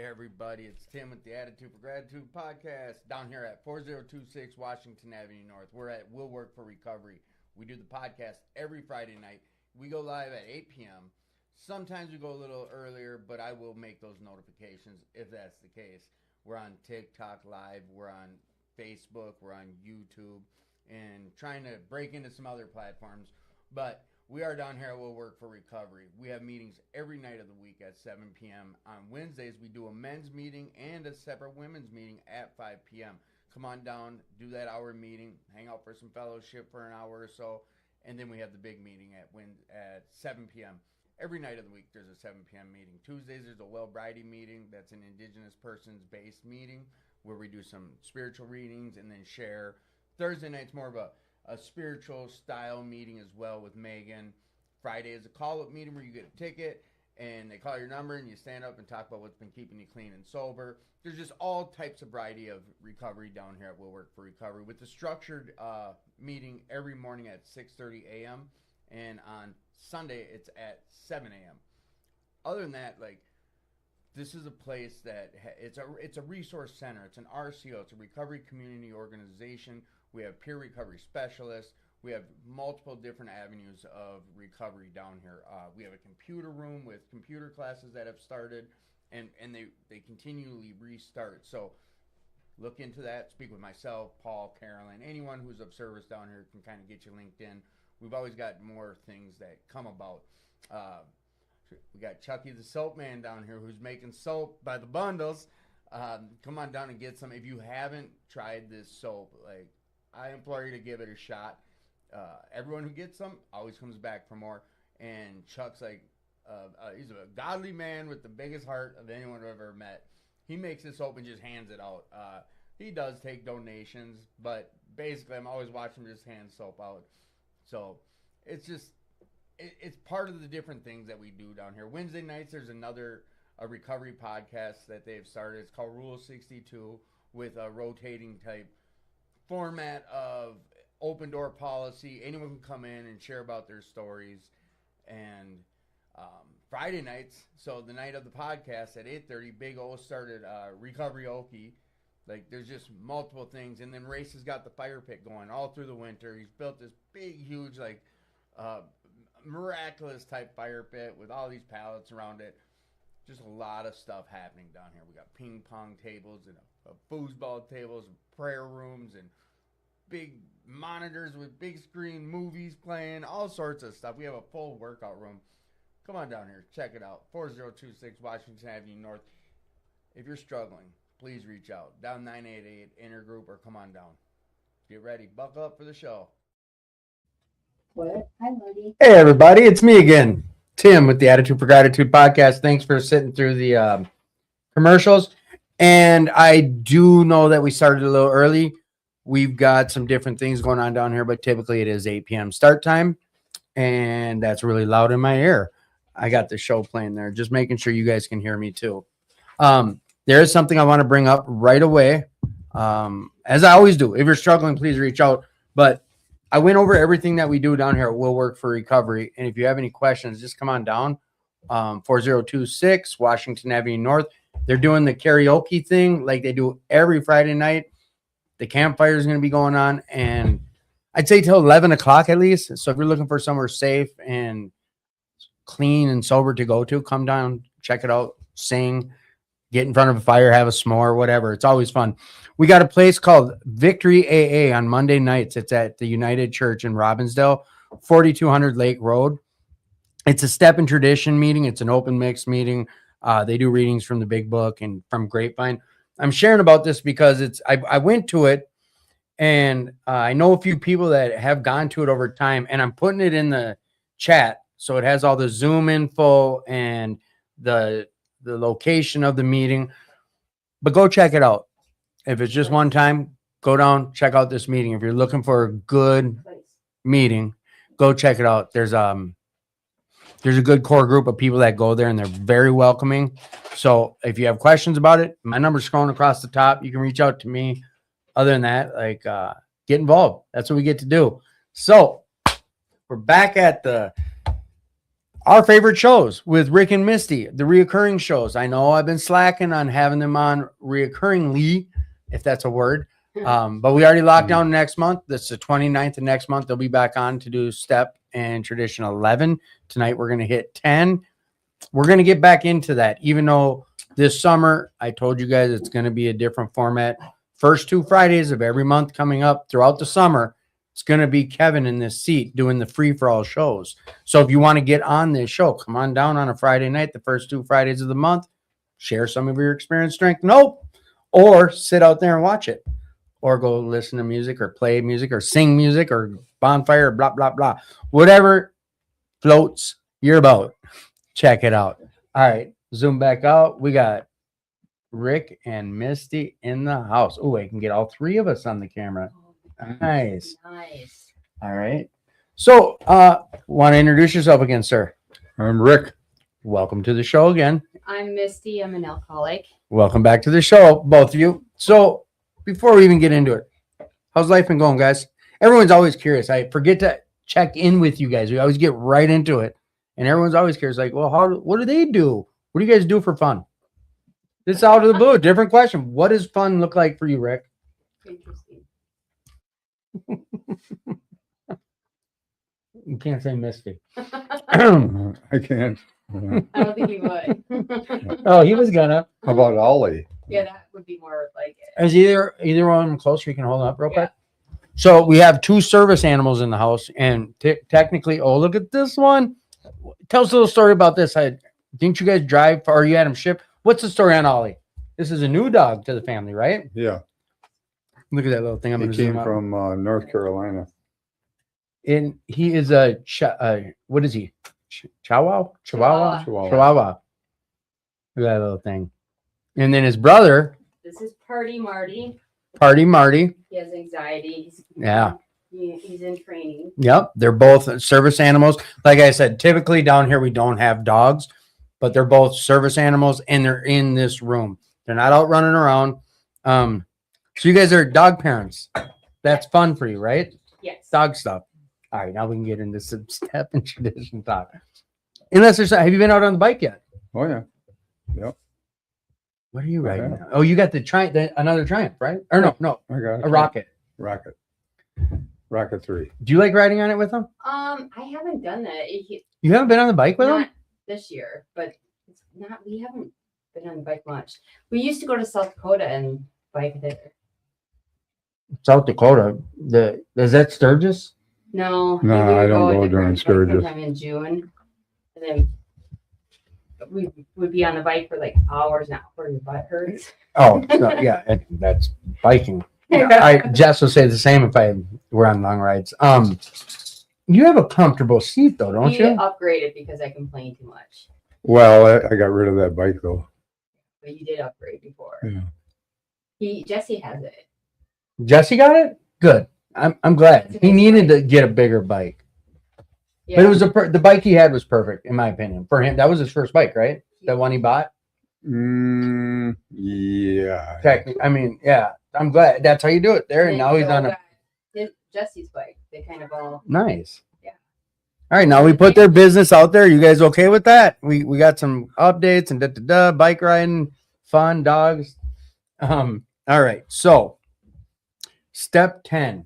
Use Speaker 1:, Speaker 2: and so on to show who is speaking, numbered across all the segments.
Speaker 1: everybody. It's Tim with the Attitude for Gratitude podcast down here at 4026 Washington Avenue North. We're at Will Work for Recovery. We do the podcast every Friday night. We go live at 8 p.m. Sometimes we go a little earlier, but I will make those notifications if that's the case. We're on TikTok Live. We're on Facebook. We're on YouTube and trying to break into some other platforms. But we are down here at Will Work for Recovery. We have meetings every night of the week at 7 p.m. On Wednesdays, we do a men's meeting and a separate women's meeting at 5 p.m. Come on down, do that hour meeting, hang out for some fellowship for an hour or so, and then we have the big meeting at 7 p.m. Every night of the week, there's a 7 p.m. meeting. Tuesdays, there's a Well-Bridie meeting. That's an Indigenous persons-based meeting where we do some spiritual readings and then share. Thursday night's more of a spiritual style meeting as well with Megan. Friday is a call-up meeting where you get a ticket and they call your number and you stand up and talk about what's been keeping you clean and sober. There's just all types of variety of recovery down here at Will Work for Recovery with the structured meeting every morning at 6:30 a.m. and on Sunday it's at 7 a.m. Other than that, like, this is a place that it's a resource center. It's an RCO. It's a recovery community organization. We have peer recovery specialists. We have multiple different avenues of recovery down here. We have a computer room with computer classes that have started, and they continually restart. So look into that. Speak with myself, Paul, Carolyn, anyone who's of service down here can kind of get you linked in. We've always got more things that come about. We got Chucky the Soap Man down here who's making soap by the bundles. Come on down and get some. If you haven't tried this soap, like, I implore you to give it a shot. Everyone who gets some always comes back for more. And Chuck's like, he's a godly man with the biggest heart of anyone I've ever met. He makes this soap and just hands it out. He does take donations, but basically I'm always watching him just hand soap out. So it's just, it's part of the different things that we do down here. Wednesday nights, there's a recovery podcast that they've started. It's called Rule 62 with a rotating type format of open door policy. Anyone can come in and share about their stories. And Friday nights, so the night of the podcast at 8:30, Big O started Recovery Okie. Like, there's just multiple things. And then Race has got the fire pit going all through the winter. He's built this big, huge, like, miraculous type fire pit with all these pallets around it. Just a lot of stuff happening down here. We got ping pong tables and foosball tables and prayer rooms and big monitors with big screen movies playing, all sorts of stuff. We have a full workout room. Come on down here. Check it out. 4026 Washington Avenue North. If you're struggling, please reach out. Down 988 Intergroup or come on down. Get ready. Buckle up for the show.
Speaker 2: What? Hi, Marty.
Speaker 1: Hey, everybody. It's me again, Tim, with the Attitude for Gratitude podcast. Thanks for sitting through the commercials. And I do know that we started a little early. We've got some different things going on down here, but typically it is 8 p.m. start time. And that's really loud in my ear. I got the show playing there, just making sure you guys can hear me too. There is something I want to bring up right away. As I always do. If you're struggling, please reach out. But I went over everything that we do down here at Will Work for Recovery. And if you have any questions, just come on down. 4026 Washington Avenue North. They're doing the karaoke thing like they do every Friday night. The campfire is going to be going on. And I'd say till 11 o'clock at least. So if you're looking for somewhere safe and clean and sober to go to, come down, check it out, sing, get in front of a fire, have a s'more, whatever. It's always fun. We got a place called Victory AA on Monday nights. It's at the United Church in Robbinsdale, 4200 Lake Road. It's a step and tradition meeting. It's an open mix meeting. They do readings from the Big Book and from Grapevine. I'm sharing about this because I went to it, and I know a few people that have gone to it over time, and I'm putting it in the chat. So it has all the Zoom info and the location of the meeting, but go check it out. If it's just one time, go down, check out this meeting. If you're looking for a good meeting, go check it out. There's a good core group of people that go there, and they're very welcoming. So if you have questions about it, my number's scrolling across the top. You can reach out to me. Other than that, like, get involved. That's what we get to do. So we're back at our favorite shows with Rick and Misty, the reoccurring shows. I know I've been slacking on having them on reoccurringly, if that's a word. But we already locked down next month. That's the 29th of next month. They'll be back on to do Step and Tradition 11. Tonight we're going to hit 10. We're going to get back into that, even though this summer, I told you guys it's going to be a different format. First 2 Fridays of every month coming up throughout the summer, it's going to be Kevin in this seat doing the free-for-all shows. So if you want to get on this show, come on down on a Friday night, the first 2 Fridays of the month, share some of your experience, strength, and hope, or sit out there and watch it, or go listen to music or play music or sing music or bonfire, blah, blah, blah. Whatever floats your boat. Check it out. All right, zoom back out. We got Rick and Misty in the house. Oh, I can get all 3 of us on the camera. Nice. All right. So, want to introduce yourself again, sir?
Speaker 3: I'm Rick.
Speaker 1: Welcome to the show again.
Speaker 2: I'm Misty. I'm an alcoholic.
Speaker 1: Welcome back to the show, both of you. So, before we even get into it, how's life been going, guys? Everyone's always curious. I forget to check in with you guys. We always get right into it. And everyone's always curious, like, well, what do they do? What do you guys do for fun? This is out of the blue. Different question. What does fun look like for you, Rick?
Speaker 2: Interesting.
Speaker 1: You can't say Misty.
Speaker 3: I can't.
Speaker 2: I don't think he would.
Speaker 1: Oh, he was gonna.
Speaker 3: How about Ollie?
Speaker 2: Yeah, that would be more like it.
Speaker 1: Is either one of them closer? You can hold up real
Speaker 2: Yeah.
Speaker 1: quick. So we have 2 service animals in the house, and technically, oh, look at this one. Tell us a little story about this. Didn't you guys drive, or you had him ship? What's the story on Ollie? This is a new dog to the family, right?
Speaker 3: Yeah,
Speaker 1: Look at that little thing. I'm
Speaker 3: he
Speaker 1: going to
Speaker 3: came
Speaker 1: zoom
Speaker 3: from North Carolina.
Speaker 1: And he is what is he? Chihuahua?
Speaker 2: Chihuahua.
Speaker 1: Chihuahua. Look at that little thing. And then his brother,
Speaker 2: This is Party Marty.
Speaker 1: Party Marty.
Speaker 2: He has anxiety.
Speaker 1: Yeah.
Speaker 2: He's in training.
Speaker 1: Yep. They're both service animals. Like I said, typically down here we don't have dogs, but they're both service animals and they're in this room. They're not out running around. So you guys are dog parents. That's fun for you, right?
Speaker 2: Yes.
Speaker 1: Dog stuff. All right, now we can get into some Step and Tradition talk. Unless have you been out on the bike yet?
Speaker 3: Oh yeah, yep.
Speaker 1: What are you riding?
Speaker 3: Yeah.
Speaker 1: Now? Oh, you got another Triumph, right? Or no,
Speaker 3: I got it.
Speaker 1: a Rocket.
Speaker 3: Rocket 3.
Speaker 1: Do you like riding on it with them?
Speaker 2: I haven't done that.
Speaker 1: You haven't been on the bike with them?
Speaker 2: Not this year, but it's not. We haven't been on the bike much. We used to go to South Dakota and bike there.
Speaker 1: South Dakota. Is that Sturgis?
Speaker 2: No,
Speaker 3: No,
Speaker 2: we would
Speaker 3: I don't
Speaker 2: in
Speaker 3: go
Speaker 2: the
Speaker 3: during
Speaker 2: bike
Speaker 3: Sturgis.
Speaker 2: sometime in June, and then we would be on the bike for like hours now where your butt hurts.
Speaker 1: Oh, yeah, that's biking. Jess will say the same if I were on long rides. You have a comfortable seat though, don't
Speaker 2: He
Speaker 1: you?
Speaker 2: upgraded because I complained too much,
Speaker 3: Well, I got rid of that bike though.
Speaker 2: but you did upgrade before.
Speaker 3: Yeah.
Speaker 2: Jesse has it.
Speaker 1: Jesse got it? Good. I'm glad. He needed to get a bigger bike.
Speaker 2: Yeah.
Speaker 1: But it was the bike he had was perfect, in my opinion. For him, that was his first bike, right? The one he bought?
Speaker 3: Yeah.
Speaker 1: Technically, I mean, yeah. I'm glad. That's how you do it there. And now he's on
Speaker 2: Jesse's bike. They kind of all.
Speaker 1: Nice.
Speaker 2: Yeah.
Speaker 1: All right, now we put their business out there. You guys okay with that? We got some updates and bike riding, fun, dogs. All right, so Step 10.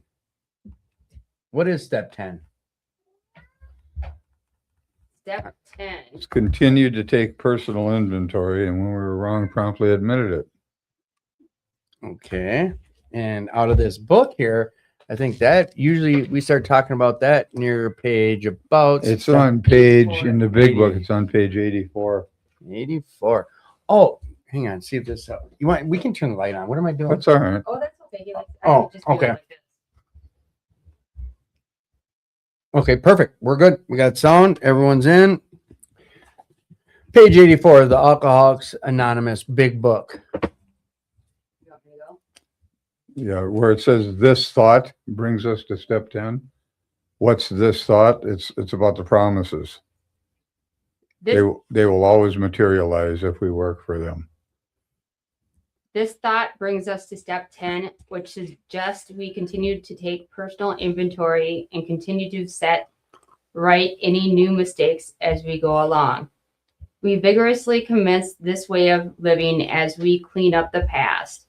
Speaker 1: What is Step 10?
Speaker 2: Step 10.
Speaker 3: It's continued to take personal inventory, and when we were wrong, promptly admitted it.
Speaker 1: Okay. And out of this book here, I think that usually we start talking about that near page about.
Speaker 3: It's on page, in the big book, it's on page 84.
Speaker 1: 84. Oh, hang on. See if this, we can turn the light on. What am I doing?
Speaker 3: That's all right.
Speaker 2: Oh, that's okay. He likes,
Speaker 1: Oh,
Speaker 2: just do it
Speaker 1: okay.
Speaker 2: like this.
Speaker 1: Okay, perfect. We're good. We got sound. Everyone's in. Page 84 of the Alcoholics Anonymous Big Book.
Speaker 2: You want me to go?
Speaker 3: Yeah, where it says this thought brings us to step 10. What's this thought? It's about the promises.
Speaker 2: This
Speaker 3: They will always materialize if we work for them.
Speaker 2: This thought brings us to step 10, which suggests we continue to take personal inventory and continue to set right any new mistakes as we go along. We vigorously commence this way of living as we clean up the past.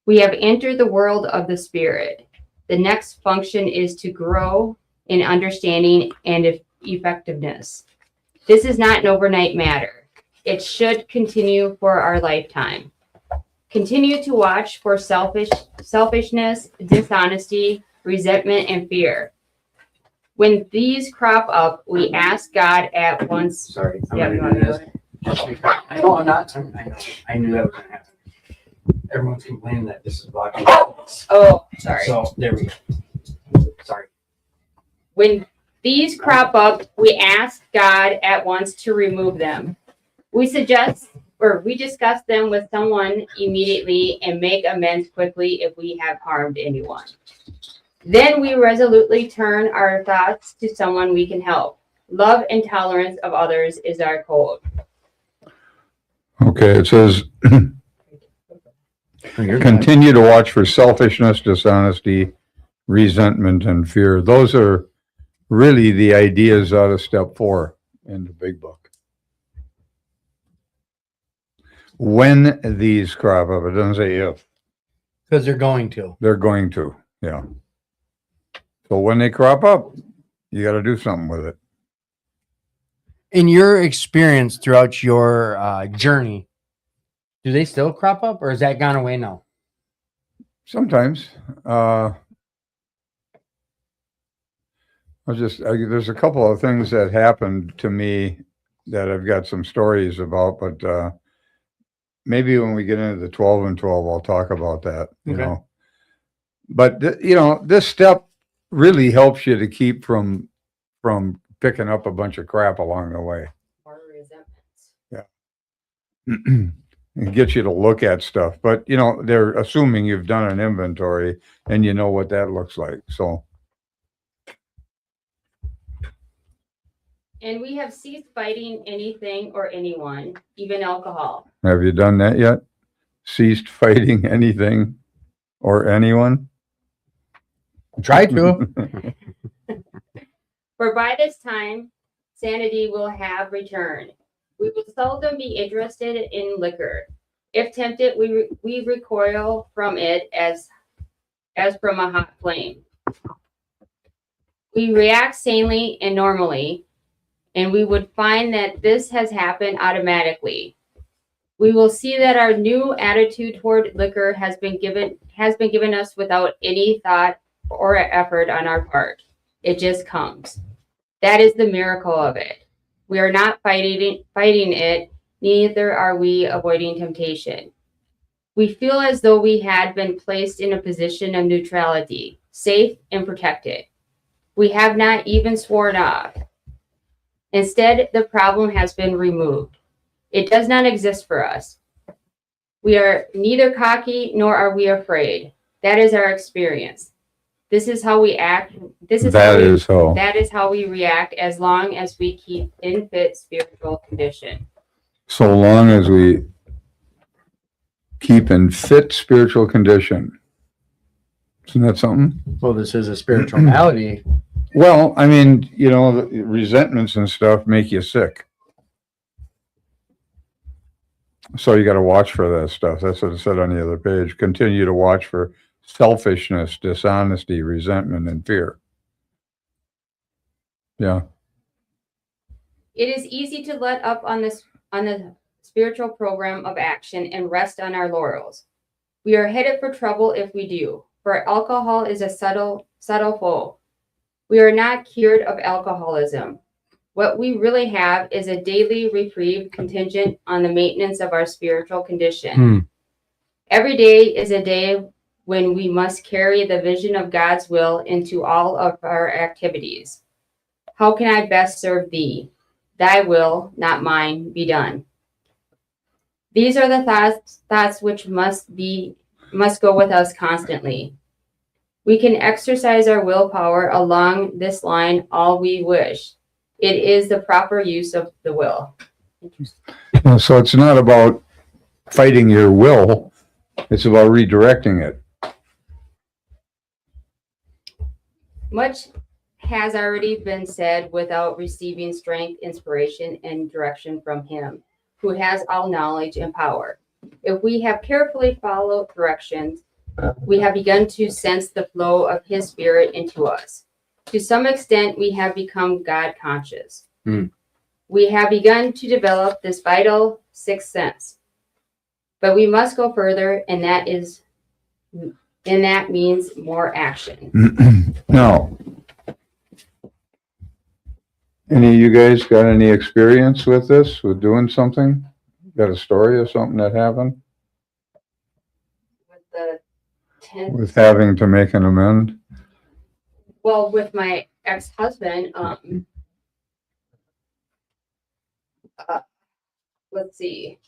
Speaker 2: We have entered the world of the Spirit. The next function is to grow in understanding and effectiveness. This is not an overnight matter. It should continue for our lifetime. Continue to watch for selfishness, dishonesty, resentment, and fear. When these crop up, we ask God at once.
Speaker 1: Sorry, I'm
Speaker 2: Yeah,
Speaker 1: gonna do this. Just because I know I'm not. I know. I knew that was gonna happen. Everyone's complaining that this is blocking.
Speaker 2: Oh, sorry.
Speaker 1: So there we go. Sorry.
Speaker 2: When these crop up, we ask God at once to remove them. We discuss them with someone immediately and make amends quickly if we have harmed anyone. Then we resolutely turn our thoughts to someone we can help. Love and tolerance of others is our code.
Speaker 3: Okay, it says, continue to watch for selfishness, dishonesty, resentment, and fear. Those are really the ideas out of step 4 in the big book. When these crop up, it doesn't say if.
Speaker 1: Because they're going to.
Speaker 3: They're going to, yeah. So when they crop up, you got to do something with it.
Speaker 1: In your experience throughout your journey, do they still crop up, or has that gone away now?
Speaker 3: Sometimes. There's a couple of things that happened to me that I've got some stories about, but maybe when we get into the 12 and 12, I'll talk about that, you
Speaker 1: Okay.
Speaker 3: know. But, this step really helps you to keep from picking up a bunch of crap along the way.
Speaker 2: Or resentments.
Speaker 3: It gets you to look at stuff. But, they're assuming you've done an inventory and you know what that looks like. So,
Speaker 2: And we have ceased fighting anything or anyone, even alcohol.
Speaker 3: have you done that yet? Ceased fighting anything or anyone?
Speaker 1: Try to.
Speaker 2: For by this time, sanity will have returned. We will seldom be interested in liquor. If tempted, we recoil from it as from a hot flame. We react sanely and normally, and we would find that this has happened automatically. We will see that our new attitude toward liquor has been given us without any thought or effort on our part. It just comes. That is the miracle of it. We are not fighting it, neither are we avoiding temptation. We feel as though we had been placed in a position of neutrality, safe and protected. We have not even sworn off. Instead, the problem has been removed. It does not exist for us. We are neither cocky nor are we afraid. That is our experience. This is how we act. That is how we react as long as we keep in fit spiritual condition.
Speaker 3: So long as we keep in fit spiritual condition. Isn't that something?
Speaker 1: Well, this is a spiritual malady.
Speaker 3: Well, I mean, the resentments and stuff make you sick. So you got to watch for that stuff. That's what it said on the other page. Continue to watch for selfishness, dishonesty, resentment, and fear. Yeah.
Speaker 2: It is easy to let up on the spiritual program of action and rest on our laurels. We are headed for trouble if we do, for alcohol is a subtle foe. We are not cured of alcoholism. What we really have is a daily reprieve contingent on the maintenance of our spiritual condition. Every day is a day when we must carry the vision of God's will into all of our activities. How can I best serve thee? Thy will, not mine, be done. These are the thoughts which must go with us constantly. We can exercise our willpower along this line all we wish. It is the proper use of the will.
Speaker 3: So it's not about fighting your will. It's about redirecting it.
Speaker 2: Much has already been said without receiving strength, inspiration, and direction from him, who has all knowledge and power. If we have carefully followed directions, we have begun to sense the flow of his spirit into us. To some extent, we have become God conscious. We have begun to develop this vital sixth sense. But we must go further, and that means more action.
Speaker 3: Now, any of you guys got any experience with this, with doing something? Got a story of something that happened?
Speaker 2: With the 10th,
Speaker 3: With having to make an amend?
Speaker 2: well, with my ex-husband, let's see.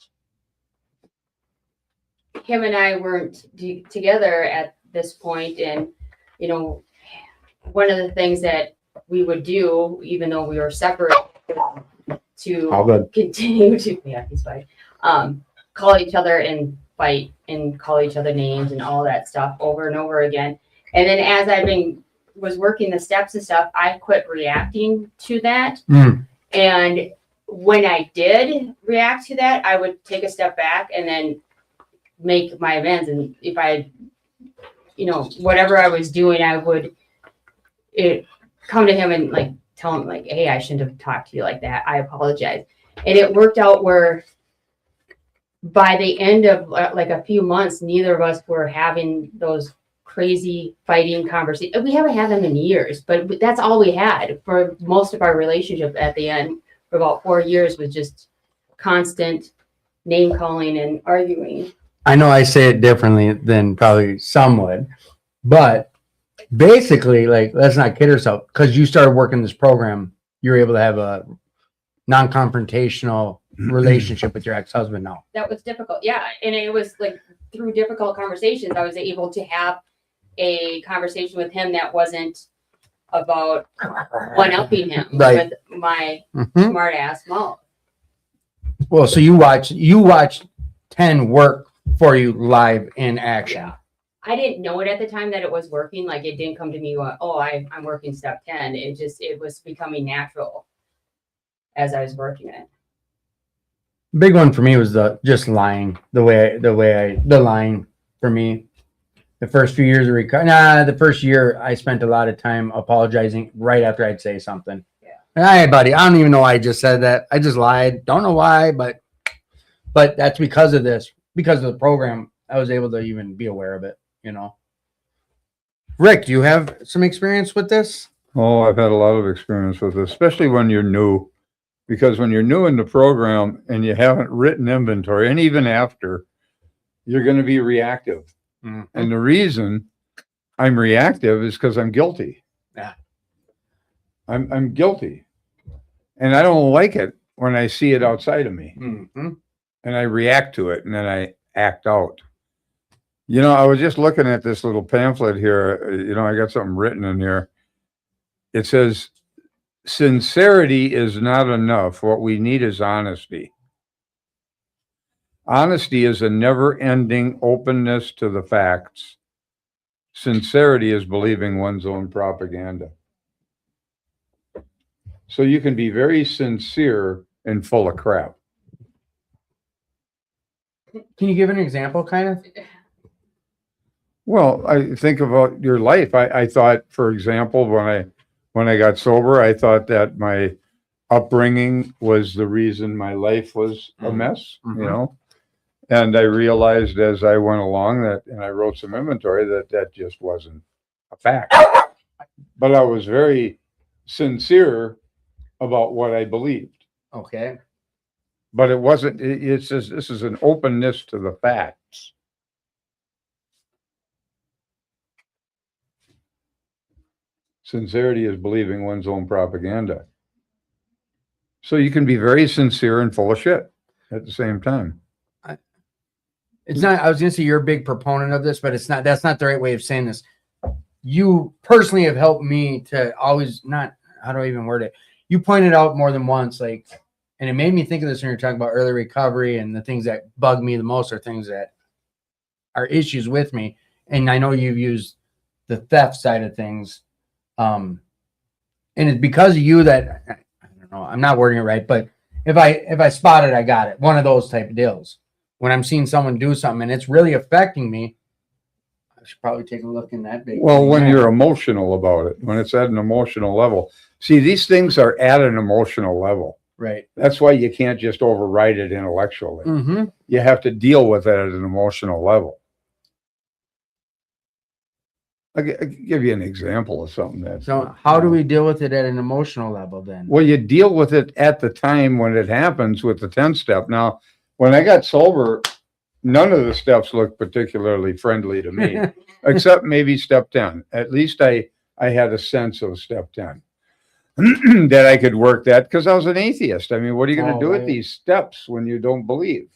Speaker 2: Him and I weren't together at this point, and you know, one of the things that we would do, even though we were separate, to continue to he's fine, call each other and fight and call each other names and all that stuff over and over again. And then as was working the steps and stuff, I quit reacting to that. And when I did react to that, I would take a step back and then make my amends. And if I, whatever I was doing, I would come to him and like tell him like, hey, I shouldn't have talked to you like that. I apologize. And it worked out where by the end of like a few months, neither of us were having those crazy fighting conversations. We haven't had them in years, but that's all we had for most of our relationship at the end for about 4 years, was just constant name calling and arguing.
Speaker 1: I know I say it differently than probably some would, but basically, like, let's not kid ourselves, because you started working this program, you're able to have a non-confrontational relationship with your ex-husband now.
Speaker 2: That was difficult. Yeah. And it was like through difficult conversations, I was able to have a conversation with him that wasn't about one-upping him with my smart ass mouth.
Speaker 1: Well, so you watched 10 work for you live in action.
Speaker 2: Yeah. I didn't know it at the time that it was working. Like, it didn't come to me, I'm working step 10. It was becoming natural as I was working it.
Speaker 1: Big one for me was just lying. The lying for me. The first few years of recovery. The first year I spent a lot of time apologizing right after I'd say something. Yeah. Hey, buddy, I don't even know why I just said that. I just lied. Don't know why, but that's because of this. Because of the program, I was able to even be aware of it, Rick, do you have some experience with this?
Speaker 3: Oh, I've had a lot of experience with this, especially when you're new. Because when you're new in the program and you haven't written inventory, and even after, you're going to be reactive. And the reason I'm reactive is because I'm guilty.
Speaker 1: Yeah.
Speaker 3: I'm guilty. And I don't like it when I see it outside of me. And I react to it, and then I act out. I was just looking at this little pamphlet here. I got something written in here. It says, sincerity is not enough. What we need is honesty. Honesty is a never-ending openness to the facts. Sincerity is believing one's own propaganda. So you can be very sincere and full of crap.
Speaker 1: Can you give an example, kind of?
Speaker 3: Well, I think about your life. I thought, for example, when I got sober, I thought that my upbringing was the reason my life was a mess, And I realized as I went along and I wrote some inventory, that just wasn't a fact. But I was very sincere about what I believed.
Speaker 1: Okay.
Speaker 3: But it wasn't, it's just, this is an openness to the facts. Sincerity is believing one's own propaganda. So you can be very sincere and full of shit at the same time.
Speaker 1: It's not, I was going to say you're a big proponent of this, but that's not the right way of saying this. You personally have helped me to always how do I even word it? You pointed out more than once, and it made me think of this when you're talking about early recovery, and the things that bug me the most are things that are issues with me. And I know you've used the theft side of things. And it's because of you that I don't know. I'm not wording it right, but if I spot it, I got it. One of those type of deals. When I'm seeing someone do something and it's really affecting me, I should probably take a look in that big.
Speaker 3: Well, when you're emotional about it, when it's at an emotional level. See, these things are at an emotional level.
Speaker 1: right.
Speaker 3: That's why you can't just override it intellectually.
Speaker 1: Mm-hmm.
Speaker 3: You have to deal with it at an emotional level. I'll give you an example of something that.
Speaker 1: So how do we deal with it at an emotional level then?
Speaker 3: Well, you deal with it at the time when it happens with the 10 step. Now, when I got sober, none of the steps looked particularly friendly to me, except maybe step 10. At least I had a sense of step 10 that I could work that because I was an atheist. I mean, what are you going to do with these steps when you don't believe?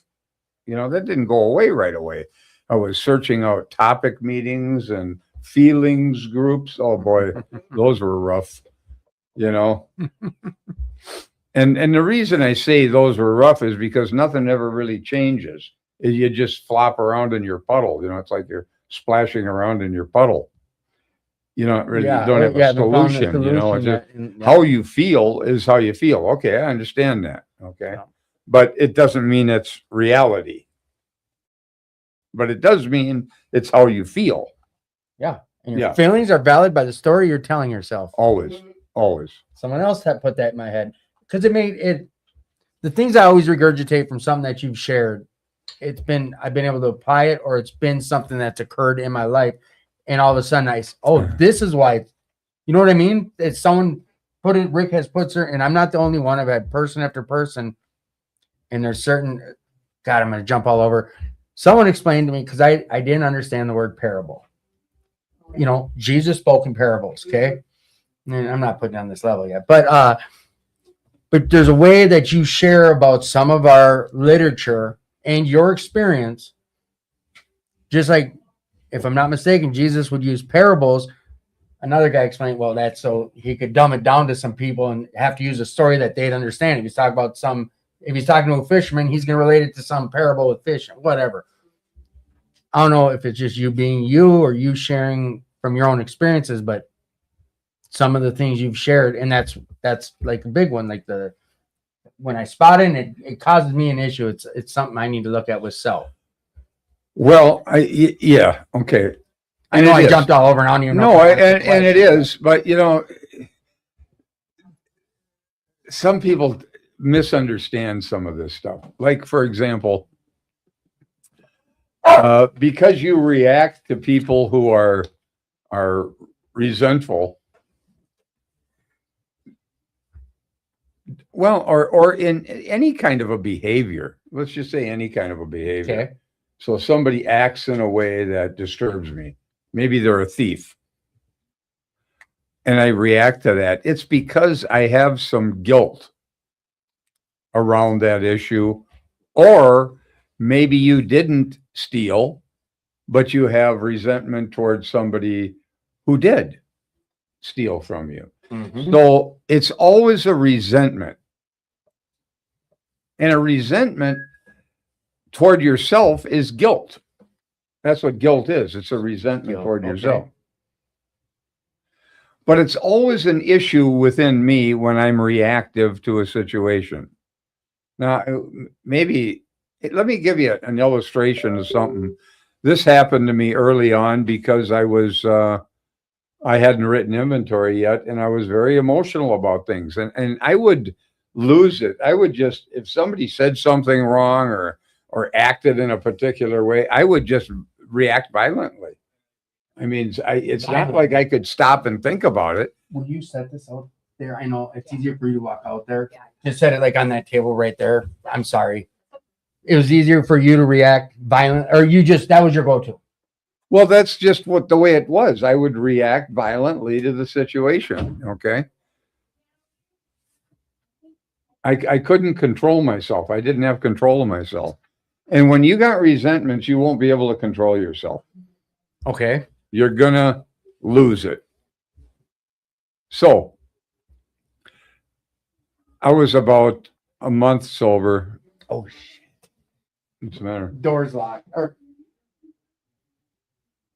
Speaker 3: You know, that didn't go away right away. I was searching out topic meetings and feelings groups. Oh boy, those were rough, you know. And the reason I say those were rough is because nothing ever really changes. You just flop around in your puddle. You know, it's like you're splashing around in your puddle. You don't really don't have a solution. You know, it's just how you feel is how you feel. Okay, I understand that. Okay,
Speaker 1: Yeah.
Speaker 3: but it doesn't mean it's reality. But it does mean it's how you feel.
Speaker 1: Yeah. And your
Speaker 3: Yeah.
Speaker 1: feelings are valid by the story you're telling yourself.
Speaker 3: Always, always.
Speaker 1: Someone else had put that in my head because it made it. The things I always regurgitate from something that you've shared, I've been able to apply it, or it's been something that's occurred in my life, and all of a sudden this is why. You know what I mean? It's someone put it. Rick has put certain, and I'm not the only one. I've had person after person, and there's certain. God, I'm going to jump all over. Someone explained to me because I didn't understand the word parable. You know, Jesus spoke in parables. Okay, and I'm not putting on this level yet, but there's a way that you share about some of our literature and your experience. Just like, if I'm not mistaken, Jesus would use parables. Another guy explained, well, that's so he could dumb it down to some people and have to use a story that they'd understand. If he's talking about if he's talking to a fisherman, he's going to relate it to some parable with fish, whatever. I don't know if it's just you being you or you sharing from your own experiences, but some of the things you've shared, and that's like a big one. Like when I spot it, it causes me an issue. It's something I need to look at with self.
Speaker 3: Well, yeah, okay.
Speaker 1: I know I jumped all over and I don't even know.
Speaker 3: No, and it is, but you know, some people misunderstand some of this stuff. Like, for example, because you react to people who are resentful, well, or in any kind of a behavior. Let's just say any kind of a behavior.
Speaker 1: Okay.
Speaker 3: So somebody acts in a way that disturbs me. Maybe they're a thief. And I react to that. It's because I have some guilt around that issue. Or maybe you didn't steal, but you have resentment towards somebody who did steal from you.
Speaker 1: Mm-hmm.
Speaker 3: So it's always a resentment. And a resentment toward yourself is guilt. That's what guilt is. It's a resentment toward yourself. But it's always an issue within me when I'm reactive to a situation. Now, maybe, let me give you an illustration of something. This happened to me early on because I hadn't written inventory yet, and I was very emotional about things. And I would lose it. I would just, if somebody said something wrong or acted in a particular way, I would just react violently. I mean, it's not like I could stop and think about it.
Speaker 1: Will you set this out there? I know it's easier for you to walk out there. Just set it like on that table right there. I'm sorry. It was easier for you to react violent, or that was your go-to.
Speaker 3: Well, that's just the way it was. I would react violently to the situation. Okay. I couldn't control myself. I didn't have control of myself. And when you got resentments, you won't be able to control yourself.
Speaker 1: Okay.
Speaker 3: You're gonna lose it. So I was about a month sober.
Speaker 1: Oh shit.
Speaker 3: What's the matter?
Speaker 1: Door's locked.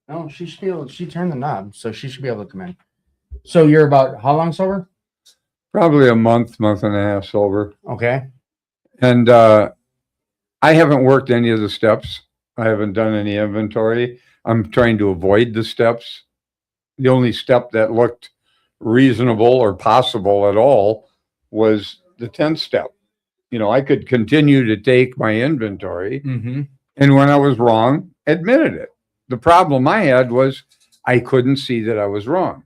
Speaker 1: No, she turned the knob, so she should be able to come in. So you're about how long sober?
Speaker 3: Probably a month and a half sober.
Speaker 1: Okay.
Speaker 3: And I haven't worked any of the steps. I haven't done any inventory. I'm trying to avoid the steps. The only step that looked reasonable or possible at all was the 10th step. You know, I could continue to take my inventory,
Speaker 1: Mm-hmm.
Speaker 3: and when I was wrong, admitted it. The problem I had was I couldn't see that I was wrong.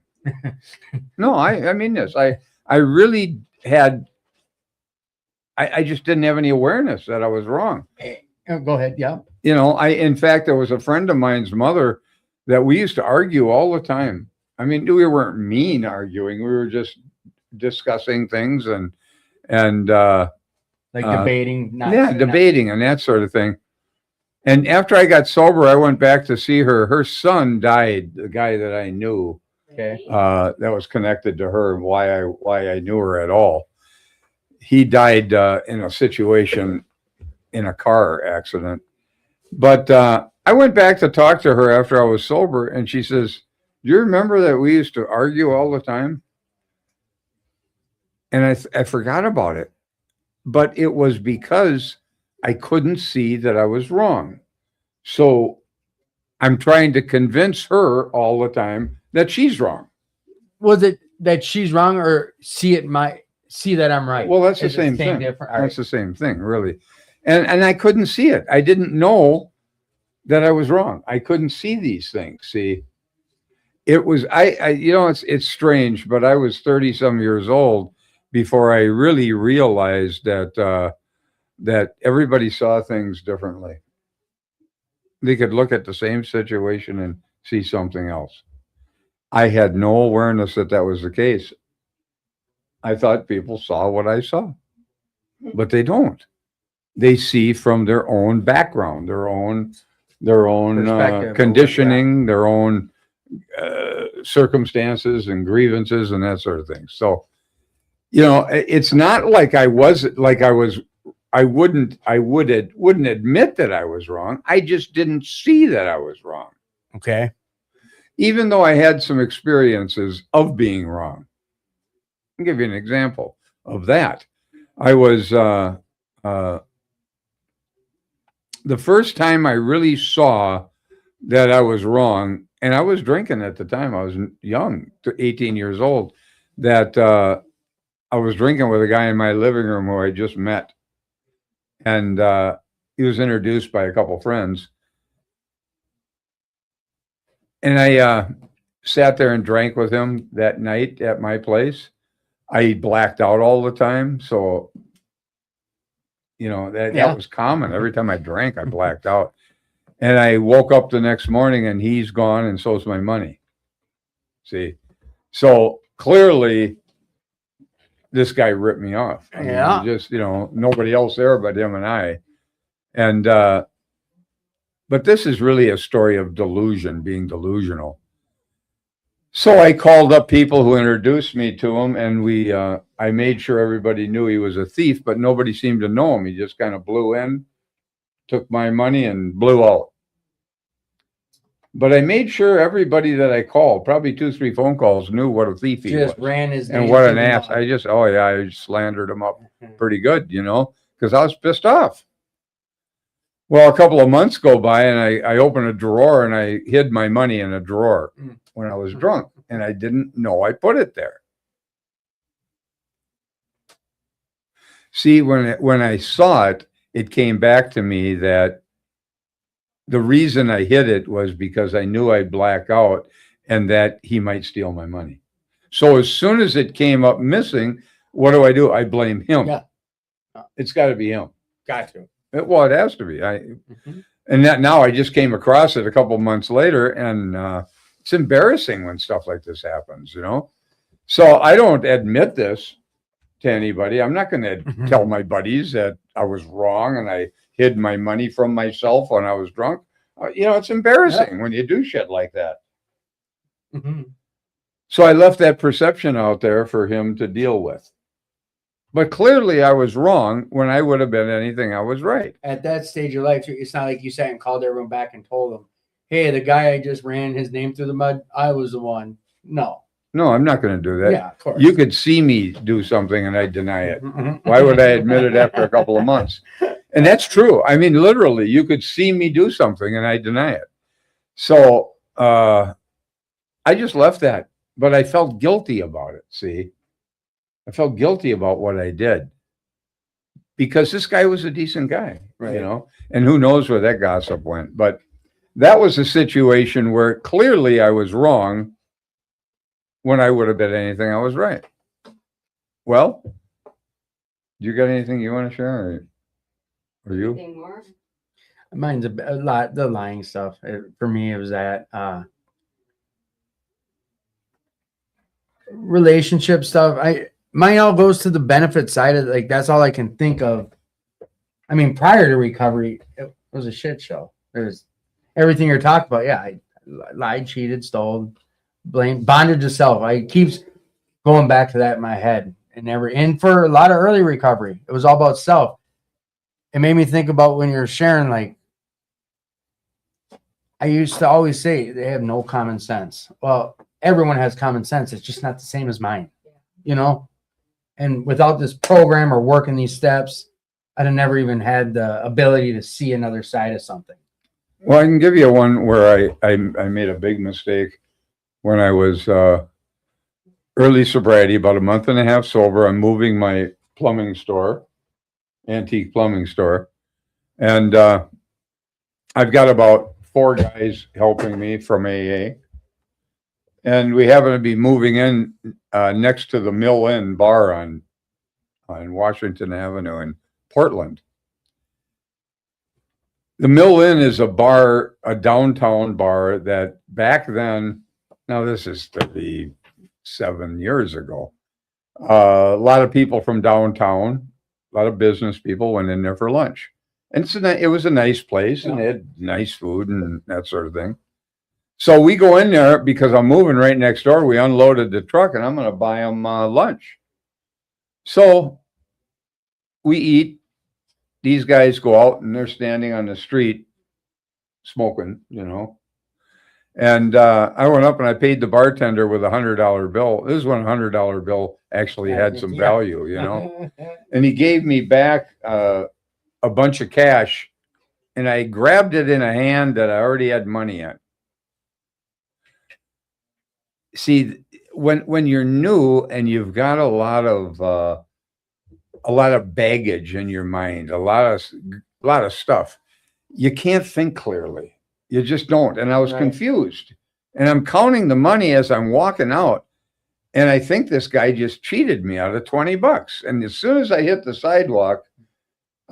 Speaker 3: No, I mean this. I really had, I just didn't have any awareness that I was wrong.
Speaker 1: Go ahead. Yeah.
Speaker 3: You know, in fact, there was a friend of mine's mother that we used to argue all the time. I mean, we weren't mean arguing. We were just discussing things and
Speaker 1: Like debating.
Speaker 3: debating and that sort of thing. And after I got sober, I went back to see her. Her son died, the guy that I knew,
Speaker 1: Okay.
Speaker 3: that was connected to her and why I knew her at all. He died in a situation in a car accident. But I went back to talk to her after I was sober, and she says, "Do you remember that we used to argue all the time?" And I forgot about it. But it was because I couldn't see that I was wrong. So I'm trying to convince her all the time that she's wrong.
Speaker 1: Was it that she's wrong, or see that I'm right?
Speaker 3: Well, that's the
Speaker 1: Is it
Speaker 3: same thing.
Speaker 1: different?
Speaker 3: That's the same thing, really. And I couldn't see it. I didn't know that I was wrong. I couldn't see these things. See, it was I you know, it's strange, but I was 30 some years old before I really realized that that everybody saw things differently. They could look at the same situation and see something else. I had no awareness that that was the case. I thought people saw what I saw, but they don't. They see from their own background, their own
Speaker 1: Perspective,
Speaker 3: conditioning, their own circumstances and grievances and that sort of thing. So, you know, it's not like I wouldn't admit that I was wrong. I just didn't see that I was wrong.
Speaker 1: Okay.
Speaker 3: Even though I had some experiences of being wrong. I'll give you an example of that. I was the first time I really saw that I was wrong, and I was drinking at the time. I was young, 18 years old, that I was drinking with a guy in my living room who I just met. And he was introduced by a couple friends. And I sat there and drank with him that night at my place. I blacked out all the time. So, you know, that was common. Every time I drank, I blacked out. And I woke up the next morning and he's gone, and so's my money. See? So clearly, this guy ripped me off. I mean, just, you know, nobody else there but him and I. And, but this is really a story of delusion, being delusional. So I called up people who introduced me to him, and I made sure everybody knew he was a thief, but nobody seemed to know him. He just kind of blew in, took my money, and blew out. But I made sure everybody that I called, probably 2-3 phone calls, knew what a thief he was.
Speaker 1: Just ran his name.
Speaker 3: And what an ass. I slandered him up pretty good, you know, because I was pissed off. Well, a couple of months go by, and I opened a drawer, and I hid my money in a drawer when I was drunk, and I didn't know I put it there. See, when I saw it, it came back to me that the reason I hid it was because I knew I'd black out and that he might steal my money. So as soon as it came up missing, what do? I blame him.
Speaker 1: Yeah.
Speaker 3: It's got to be him.
Speaker 1: Got to.
Speaker 3: Well, it has to be. And that now I just came across it a couple months later, and it's embarrassing when stuff like this happens, you know? So I don't admit this to anybody. I'm not going to tell my buddies that I was wrong and I hid my money from myself when I was drunk. You know, it's embarrassing when you do shit like that. So I left that perception out there for him to deal with. But clearly I was wrong when I would have been anything I was right.
Speaker 1: At that stage of your life, it's not like you sat and called everyone back and told them, hey, the guy I just ran his name through the mud, I was the one. No.
Speaker 3: No, I'm not going to do that.
Speaker 1: Yeah, of course.
Speaker 3: You could see me do something and I deny it.
Speaker 1: Mhm.
Speaker 3: Why would I admit it after a couple of months? And that's true. I mean, literally, you could see me do something and I deny it. So I just left that, but I felt guilty about it. See, I felt guilty about what I did because this guy was a decent guy,
Speaker 1: Right.
Speaker 3: you know, and who knows where that gossip went. But that was a situation where clearly I was wrong when I would have bet anything I was right. Well, you got anything you want to share? Or you?
Speaker 2: Anything more?
Speaker 1: Mine's a lot. The lying stuff for me, it was that relationship stuff. Mine all goes to the benefit side of, like, that's all I can think of. I mean, prior to recovery, it was a shit show. There's everything you're talking about. Yeah, I lied, cheated, stole, blamed, bonded to self. I keeps going back to that in my head, and for a lot of early recovery, it was all about self. It made me think about when you're sharing, like, I used to always say they have no common sense. Well, everyone has common sense. It's just not the same as mine, you know? And without this program or working these steps, I'd have never even had the ability to see another side of something.
Speaker 3: Well, I can give you one where I made a big mistake when I was early sobriety, about a month and a half sober. I'm moving my plumbing store, antique plumbing store. And I've got about 4 guys helping me from AA. And we happen to be moving in next to the Mill Inn bar on Washington Avenue in Portland. The Mill Inn is a bar, a downtown bar that back then, now this is 37 years ago, a lot of people from downtown, a lot of business people went in there for lunch. And it was a nice place and they had nice food and that sort of thing. So we go in there because I'm moving right next door. We unloaded the truck and I'm going to buy them lunch. So we eat. These guys go out and they're standing on the street smoking, you know. And I went up and I paid the bartender with $100 bill. This is when $100 bill actually had some value, you know. And he gave me back a bunch of cash, and I grabbed it in a hand that I already had money in. See, when you're new and you've got a lot of baggage in your mind, a lot of stuff, you can't think clearly. You just don't. And I was confused. And I'm counting the money as I'm walking out. And I think this guy just cheated me out of $20. And as soon as I hit the sidewalk,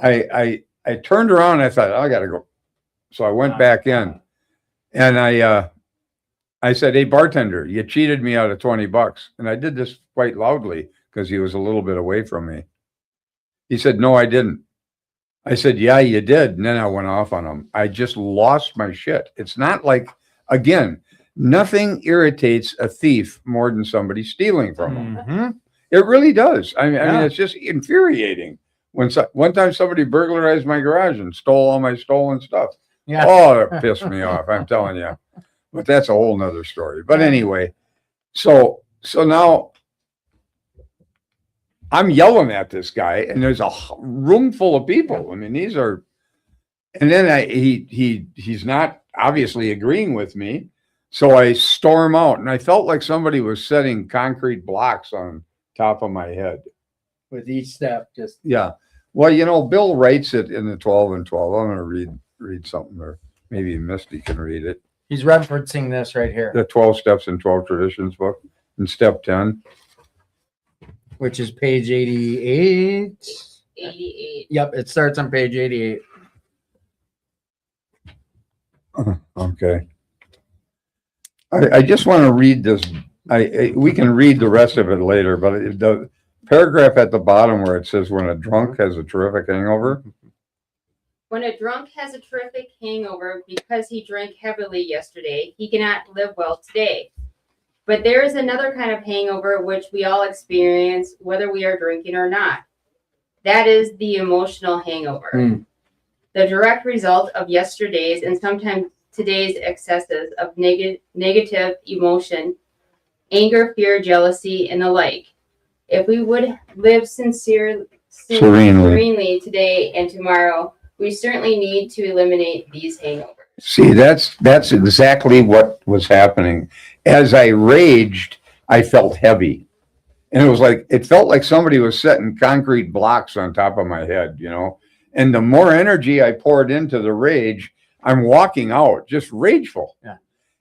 Speaker 3: I turned around and I thought, I gotta go. So I went back in and I said, hey, bartender, you cheated me out of $20. And I did this quite loudly because he was a little bit away from me. He said, no, I didn't. I said, yeah, you did. And then I went off on him. I just lost my shit. It's not like, again, nothing irritates a thief more than somebody stealing from him.
Speaker 1: Mm-hmm.
Speaker 3: It really does. I mean, it's just infuriating. One time somebody burglarized my garage and stole all my stolen stuff.
Speaker 1: Yeah.
Speaker 3: Oh, that pissed me off. I'm telling you. But that's a whole nother story. But anyway, so now I'm yelling at this guy, and there's a room full of people. I mean, these are, and then he's not obviously agreeing with me. So I storm out, and I felt like somebody was setting concrete blocks on top of my head.
Speaker 1: With each step, just.
Speaker 3: Yeah. Well, you know, Bill writes it in the 12 and 12. I'm going to read something, or maybe Misty can read it.
Speaker 1: He's referencing this right here,
Speaker 3: The 12 Steps and 12 Traditions book in step 10.
Speaker 1: which is page 88.
Speaker 2: 88.
Speaker 1: Yep, it starts on page 88.
Speaker 3: Okay. I just want to read this. We can read the rest of it later, but the paragraph at the bottom where it says, when a drunk has a terrific hangover.
Speaker 2: When a drunk has a terrific hangover because he drank heavily yesterday, he cannot live well today. But there is another kind of hangover which we all experience, whether we are drinking or not. That is the emotional hangover. The direct result of yesterday's and sometimes today's excesses of negative emotion anger, fear, jealousy, and the like. If we would live serenely today and tomorrow, we certainly need to eliminate these hangovers.
Speaker 3: See, that's exactly what was happening. As I raged, I felt heavy. And it felt like somebody was setting concrete blocks on top of my head, you know. And the more energy I poured into the rage, I'm walking out just rageful.
Speaker 1: Yeah.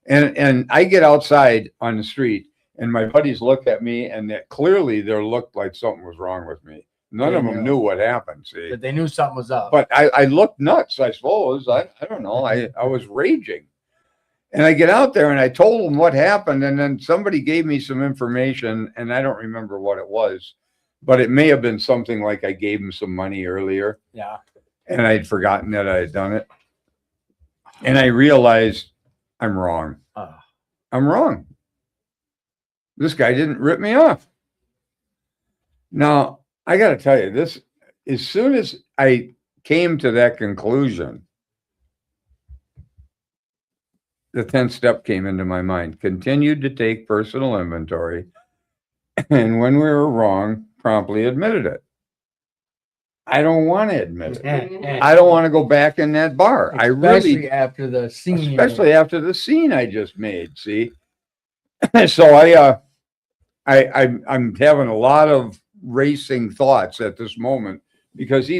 Speaker 3: And I get outside on the street and my buddies look at me and that clearly there looked like something was wrong with me. None of them knew what happened, see.
Speaker 1: But they knew something was up.
Speaker 3: But I looked nuts, I suppose. I don't know. I was raging. And I get out there and I told them what happened. And then somebody gave me some information and I don't remember what it was, but it may have been something like I gave him some money earlier.
Speaker 1: Yeah.
Speaker 3: And I'd forgotten that I had done it. And I realized I'm wrong. I'm wrong. This guy didn't rip me off. Now, I got to tell you this, as soon as I came to that conclusion, the 10th step came into my mind. Continued to take personal inventory, and when we were wrong, promptly admitted it. I don't want to admit it. I don't want to go back in that bar.
Speaker 1: Especially after the scene.
Speaker 3: Especially after the scene I just made. See, so I'm having a lot of racing thoughts at this moment because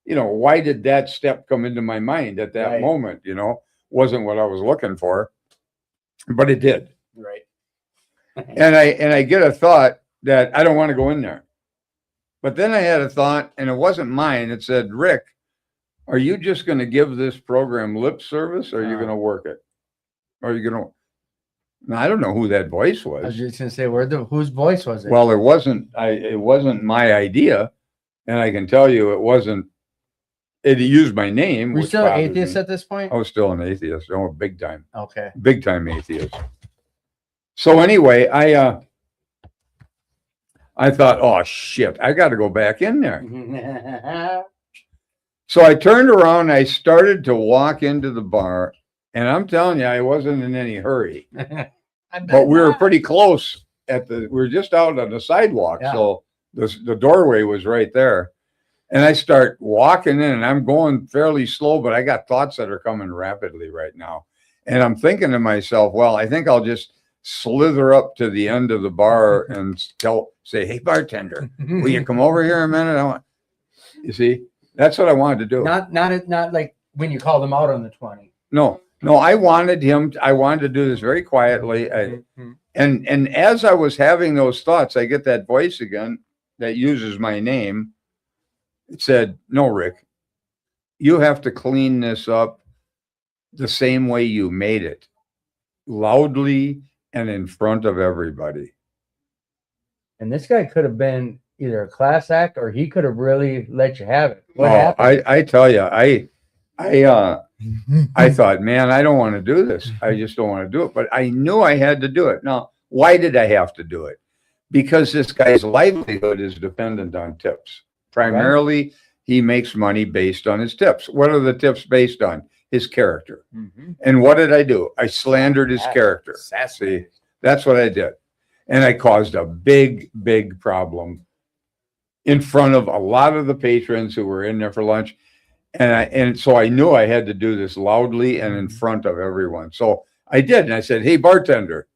Speaker 3: why did that step come into my mind at that moment? You know. Wasn't what I was looking for, but it did.
Speaker 1: Right.
Speaker 3: And I get a thought that I don't want to go in there. But then I had a thought, and it wasn't mine. It said, Rick, are you just going to give this program lip service, or are you going to work it? Or are you going to? Now, I don't know who that voice was.
Speaker 1: I was just going to say, whose voice was it?
Speaker 3: Well, it wasn't my idea, and I can tell you it wasn't. It used my name.
Speaker 1: Were you still an atheist at this point?
Speaker 3: I was still an atheist. Oh, big time.
Speaker 1: Okay.
Speaker 3: Big time atheist. So anyway, I thought, oh shit, I got to go back in there. So I turned around, I started to walk into the bar, and I'm telling you, I wasn't in any hurry. But we were pretty close we were just out on the sidewalk. Yeah. So the doorway was right there. And I start walking in and I'm going fairly slow, but I got thoughts that are coming rapidly right now. And I'm thinking to myself, well, I think I'll just slither up to the end of the bar and say, hey, bartender, will you come over here a minute? You see, that's what I wanted to do.
Speaker 1: Not like when you called him out on the 20.
Speaker 3: No, I wanted to do this very quietly. And as I was having those thoughts, I get that voice again that uses my name. It said, no, Rick, you have to clean this up the same way you made it, loudly and in front of everybody.
Speaker 1: And this guy could have been either a class act or he could have really let you have it. What happened?
Speaker 3: I tell you, I thought, man, I don't want to do this. I just don't want to do it. But I knew I had to do it. Now, why did I have to do it? Because this guy's livelihood is dependent on tips. Primarily, he makes money based on his tips. What are the tips based on? His character. Mm-hmm. And what did I do? I slandered his character. See, that's what I did. And I caused a big, big problem in front of a lot of the patrons who were in there for lunch. And so I knew I had to do this loudly and in front of everyone. So I did. And I said, hey, bartender,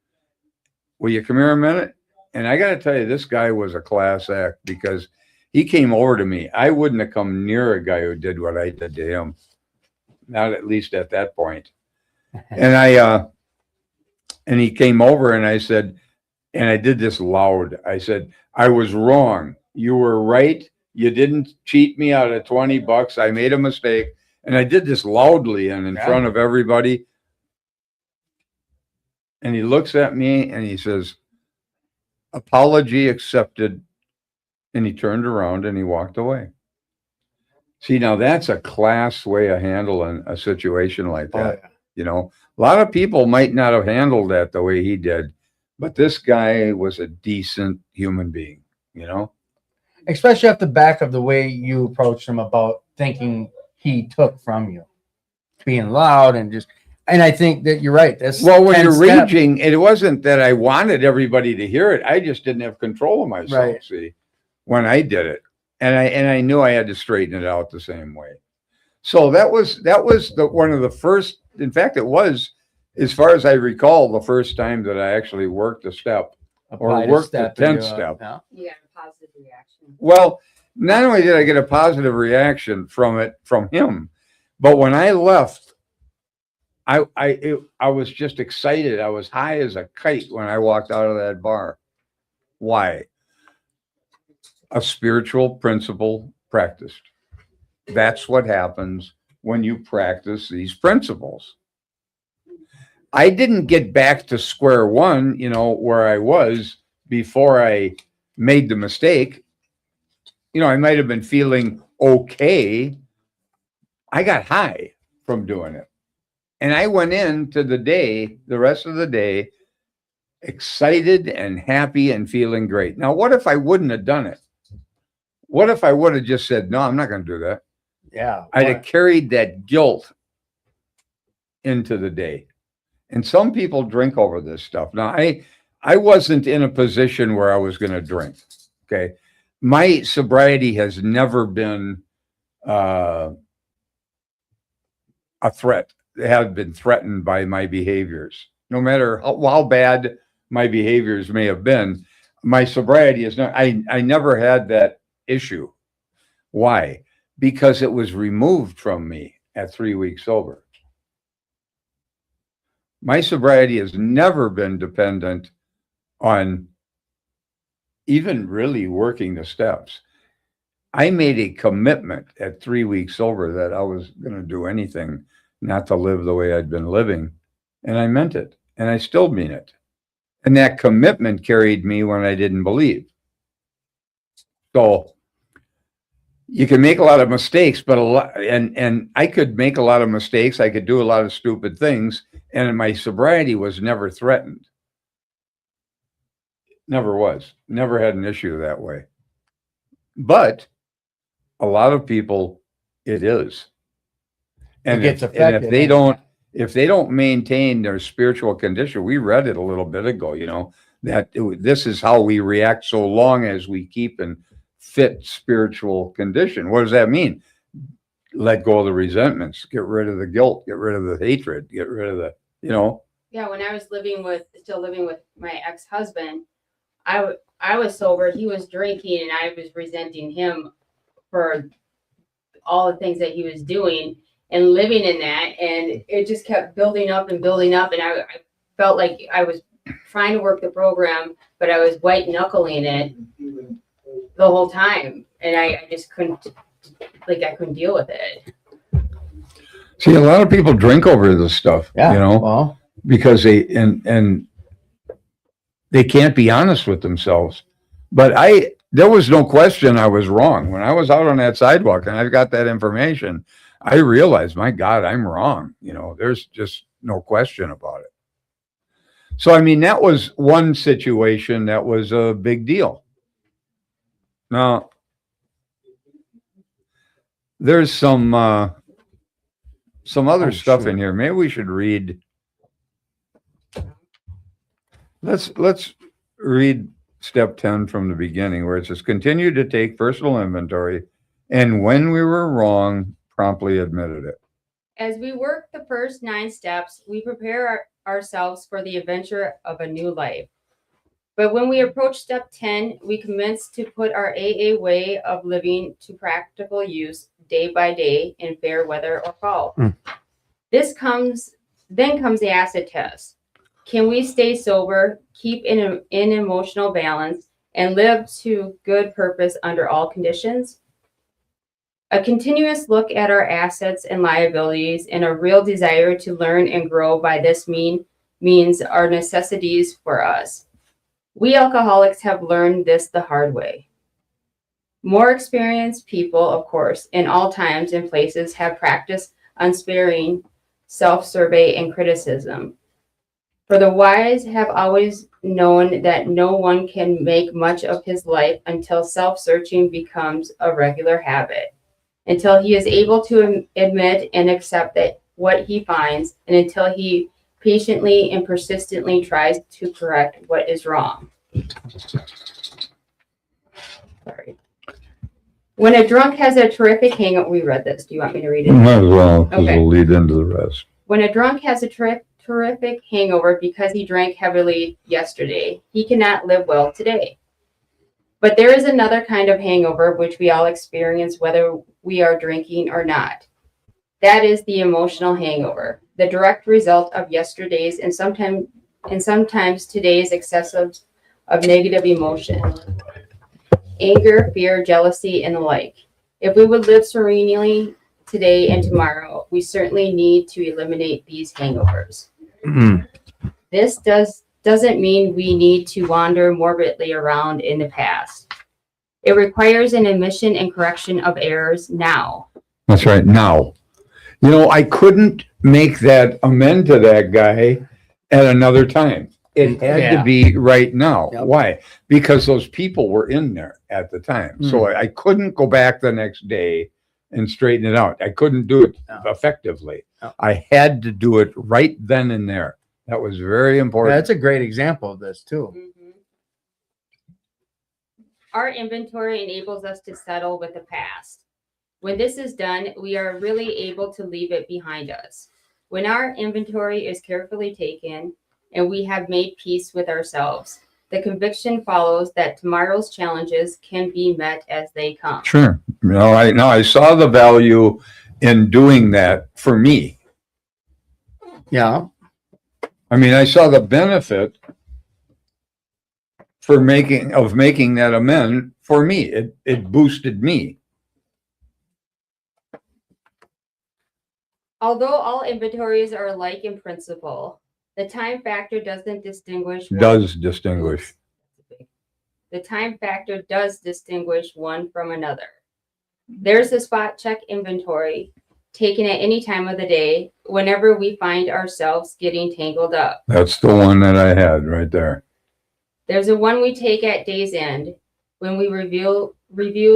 Speaker 3: will you come here a minute? And I got to tell you, this guy was a class act because he came over to me. I wouldn't have come near a guy who did what I did to him. Not at least at that point. And he came over and I said, and I did this loud. I said, I was wrong. You were right. You didn't cheat me out of $20. I made a mistake. And I did this loudly and in front of everybody. And he looks at me and he says, apology accepted. And he turned around and he walked away. See, now that's a class way of handling a situation like that. Oh, yeah. You know, a lot of people might not have handled that the way he did, but this guy was a decent human being, you know?
Speaker 1: Especially off the back of the way you approached him about thinking he took from you. Being loud and just, And I think that you're right. That's
Speaker 3: Well, when
Speaker 1: 10
Speaker 3: you're
Speaker 1: step.
Speaker 3: raging, it wasn't that I wanted everybody to hear it. I just didn't have control of myself.
Speaker 1: Right.
Speaker 3: See, when I did it, and I knew I had to straighten it out the same way. So that was one of the first. In fact, it was, as far as I recall, the first time that I actually worked a step or
Speaker 1: Applied a
Speaker 3: worked the
Speaker 1: step
Speaker 3: 10th
Speaker 1: into
Speaker 3: step.
Speaker 1: yeah.
Speaker 2: You got a positive reaction.
Speaker 3: Well, not only did I get a positive reaction from him, but when I left, I was just excited. I was high as a kite when I walked out of that bar. Why? A spiritual principle practiced. That's what happens when you practice these principles. I didn't get back to square one, where I was before I made the mistake. I might have been feeling okay. I got high from doing it. And I went into the rest of the day, excited and happy and feeling great. Now, what if I wouldn't have done it? What if I would have just said, no, I'm not going to do that?
Speaker 1: Yeah.
Speaker 3: I'd have carried that guilt into the day. And some people drink over this stuff. Now, I wasn't in a position where I was going to drink. Okay. My sobriety has never been a threat. It has been threatened by my behaviors. No matter how bad my behaviors may have been, my sobriety is not, I never had that issue. Why? Because it was removed from me at 3 weeks sober. My sobriety has never been dependent on even really working the steps. I made a commitment at 3 weeks sober that I was going to do anything not to live the way I'd been living. And I meant it. And I still mean it. And that commitment carried me when I didn't believe. So you can make a lot of mistakes, but and I could make a lot of mistakes. I could do a lot of stupid things. And my sobriety was never threatened. Never was. Never had an issue that way. But a lot of people, it is. And
Speaker 1: It gets
Speaker 3: if
Speaker 1: affected.
Speaker 3: if they don't maintain their spiritual condition, we read it a little bit ago, that this is how we react so long as we keep in fit spiritual condition. What does that mean? Let go of the resentments, get rid of the guilt, get rid of the hatred, get rid of the,
Speaker 2: Yeah, when I was still living with my ex-husband, I was sober, he was drinking, and I was resenting him for all the things that he was doing and living in that. And it just kept building up. And I felt like I was trying to work the program, but I was white knuckling it the whole time. And I just couldn't deal with it.
Speaker 3: See, a lot of people drink over this stuff,
Speaker 1: Well,
Speaker 3: because and they can't be honest with themselves. But there was no question I was wrong. When I was out on that sidewalk and I got that information, I realized, my God, I'm wrong. There's just no question about it. So, that was one situation that was a big deal. Now, there's some other stuff in here. Maybe we should read. Let's read step 10 from the beginning, where it says, continue to take personal inventory, and when we were wrong, promptly admitted it.
Speaker 2: As we work the first 9 steps, we prepare ourselves for the adventure of a new life. But when we approach step 10, we commence to put our AA way of living to practical use day by day in fair weather or foul. Then comes the acid test. Can we stay sober, keep in emotional balance, and live to good purpose under all conditions? A continuous look at our assets and liabilities and a real desire to learn and grow by this means are necessities for us. We alcoholics have learned this the hard way. More experienced people, of course, in all times and places have practiced unsparing self-survey and criticism. For the wise have always known that no one can make much of his life until self-searching becomes a regular habit, until he is able to admit and accept that what he finds and until he patiently and persistently tries to correct what is wrong. Sorry. When a drunk has a terrific hangover, we read this. Do you want me to read it?
Speaker 3: Might as well, because
Speaker 2: Okay.
Speaker 3: it'll lead into the rest.
Speaker 2: When a drunk has a terrific hangover because he drank heavily yesterday, he cannot live well today. But there is another kind of hangover which we all experience whether we are drinking or not. That is the emotional hangover, the direct result of yesterday's and sometimes today's excesses of negative emotion. Anger, fear, jealousy, and the like. If we would live serenely today and tomorrow, we certainly need to eliminate these hangovers. This doesn't mean we need to wander morbidly around in the past. It requires an admission and correction of errors now.
Speaker 3: That's right, now. You know, I couldn't make that amend to that guy at another time. It had to be right now.
Speaker 1: Yep.
Speaker 3: Why? Because those people were in there at the time. So I couldn't go back the next day and straighten it out. I couldn't do it effectively.
Speaker 1: No.
Speaker 3: I had to do it right then and there. That was very important.
Speaker 1: That's a great example of this too.
Speaker 2: Our inventory enables us to settle with the past. When this is done, we are really able to leave it behind us. When our inventory is carefully taken and we have made peace with ourselves, the conviction follows that tomorrow's challenges can be met as they come.
Speaker 3: Sure. I saw the value in doing that for me.
Speaker 1: Yeah.
Speaker 3: I mean, I saw the benefit for making that amend for me. It boosted me.
Speaker 2: Although all inventories are alike in principle, the time factor doesn't distinguish. The time factor does distinguish one from another. There's a spot check inventory taken at any time of the day whenever we find ourselves getting tangled up.
Speaker 3: That's the one that I had right there.
Speaker 2: There's a one we take at day's end when we review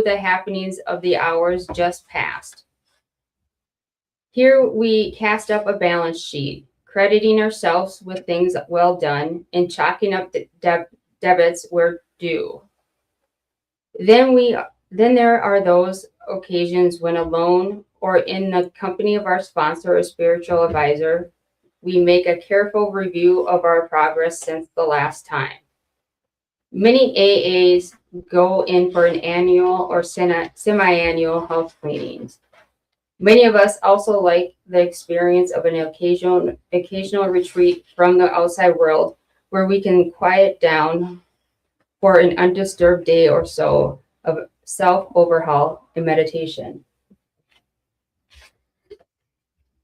Speaker 2: the happenings of the hours just past. Here we cast up a balance sheet, crediting ourselves with things well done and chalking up the debits where due. Then there are those occasions when alone or in the company of our sponsor or spiritual advisor, we make a careful review of our progress since the last time. Many AAs go in for an annual or semi-annual health cleanings. Many of us also like the experience of an occasional retreat from the outside world where we can quiet down for an undisturbed day or so of self-overhaul and meditation.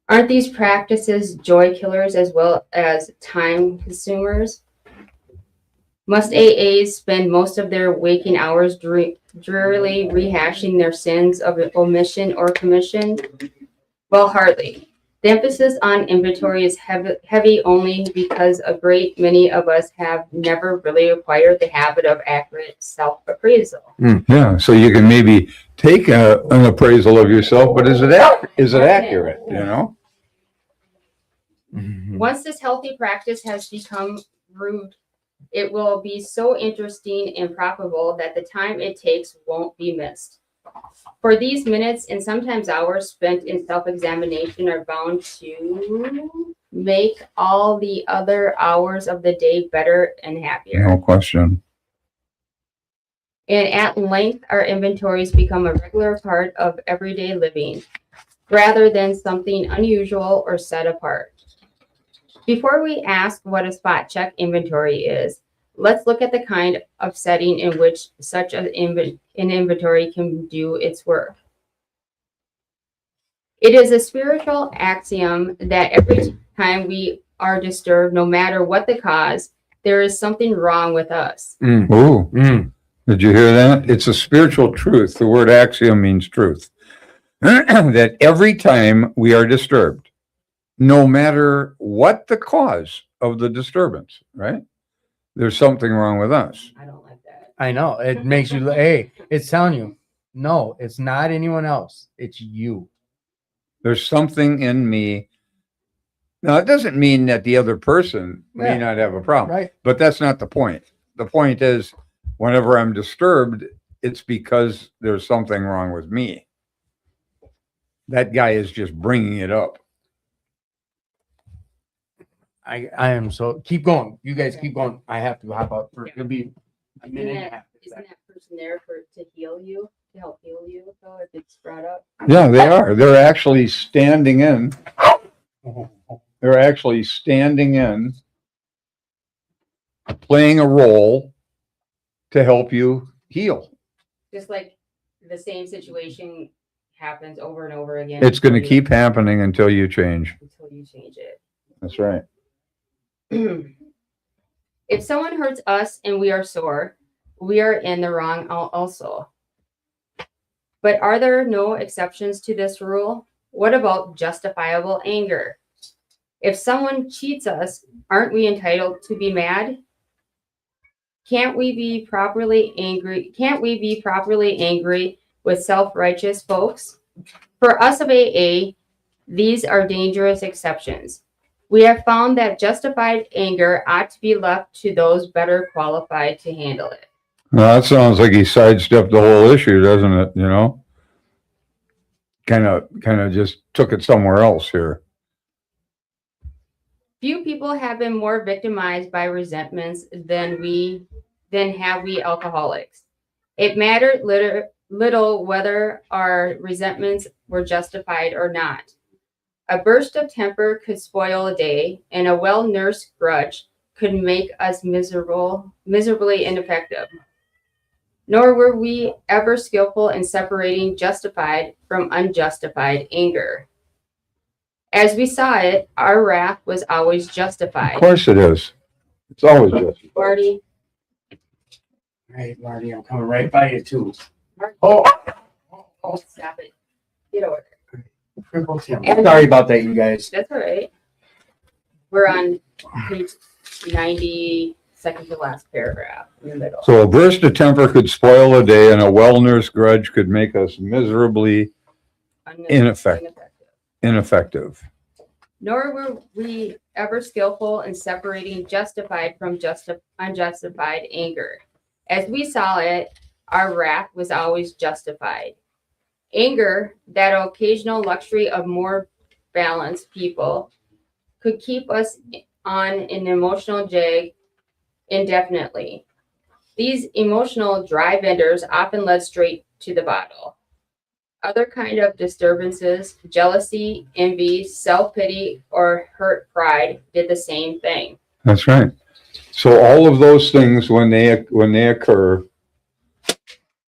Speaker 2: Aren't these practices joy killers as well as time consumers? Must AAs spend most of their waking hours drearily rehashing their sins of omission or commission? Well, hardly. The emphasis on inventory is heavy only because a great many of us have never really acquired the habit of accurate self-appraisal.
Speaker 3: Yeah, so you can maybe take an appraisal of yourself, but is it accurate, you know?
Speaker 2: Once this healthy practice has become root, it will be so interesting and profitable that the time it takes won't be missed. For these minutes and sometimes hours spent in self-examination are bound to make all the other hours of the day better and happier.
Speaker 3: No question.
Speaker 2: And at length, our inventories become a regular part of everyday living, rather than something unusual or set apart. Before we ask what a spot check inventory is, let's look at the kind of setting in which such an inventory can do its work. It is a spiritual axiom that every time we are disturbed, no matter what the cause, there is something wrong with us.
Speaker 3: Ooh. Did you hear that? It's a spiritual truth. The word axiom means truth. That every time we are disturbed, no matter what the cause of the disturbance, right? There's something wrong with us.
Speaker 2: I don't like that.
Speaker 1: I know. It makes you, hey, it's telling you, no, it's not anyone else. It's you.
Speaker 3: There's something in me Now, it doesn't mean that the other person may
Speaker 1: Yeah.
Speaker 3: not have a problem,
Speaker 1: Right.
Speaker 3: but that's not the point. The point is, whenever I'm disturbed, it's because there's something wrong with me. That guy is just bringing it up.
Speaker 1: I am so keep going. You guys keep going. I have to hop up for it'll be a minute and a half.
Speaker 2: Isn't that person there to heal you, to help heal you, though, if it's brought up?
Speaker 3: Yeah, they are. They're actually standing in. They're actually standing in, playing a role to help you heal.
Speaker 2: Just like the same situation happens over and over again.
Speaker 3: It's going to
Speaker 2: until you-
Speaker 3: keep happening until you change.
Speaker 2: until you change it.
Speaker 3: That's right.
Speaker 2: If someone hurts us and we are sore, we are in the wrong also. But are there no exceptions to this rule? What about justifiable anger? If someone cheats us, aren't we entitled to be mad? Can't we be properly angry? Can't we be properly angry with self-righteous folks? For us of AA, these are dangerous exceptions. We have found that justified anger ought to be left to those better qualified to handle it.
Speaker 3: Well, that sounds like he sidestepped the whole issue, doesn't it? You know, kind of just took it somewhere else here.
Speaker 2: Few people have been more victimized by resentments than have we alcoholics. It mattered little whether our resentments were justified or not. A burst of temper could spoil a day, and a well-nursed grudge could make us miserably ineffective. Nor were we ever skillful in separating justified from unjustified anger. As we saw it, our wrath was always justified.
Speaker 3: Of course it is. It's always justified.
Speaker 2: Marty.
Speaker 1: Right, Marty, I'm coming right by you too.
Speaker 2: Marty.
Speaker 1: Oh,
Speaker 2: Stop it. Get over it.
Speaker 1: Triple Tim. Sorry about that, you guys.
Speaker 2: That's all right. We're on page 90, second to last paragraph in the middle.
Speaker 3: So a burst of temper could spoil a day, and a well-nursed grudge could make us miserably ineffective.
Speaker 2: Nor were we ever skillful in separating justified from unjustified anger. As we saw it, our wrath was always justified. Anger, that occasional luxury of more balanced people, could keep us on an emotional jag indefinitely. These emotional dry benders often led straight to the bottle. Other kind of disturbances, jealousy, envy, self-pity, or hurt pride did the same thing.
Speaker 3: That's right. So all of those things, when they occur,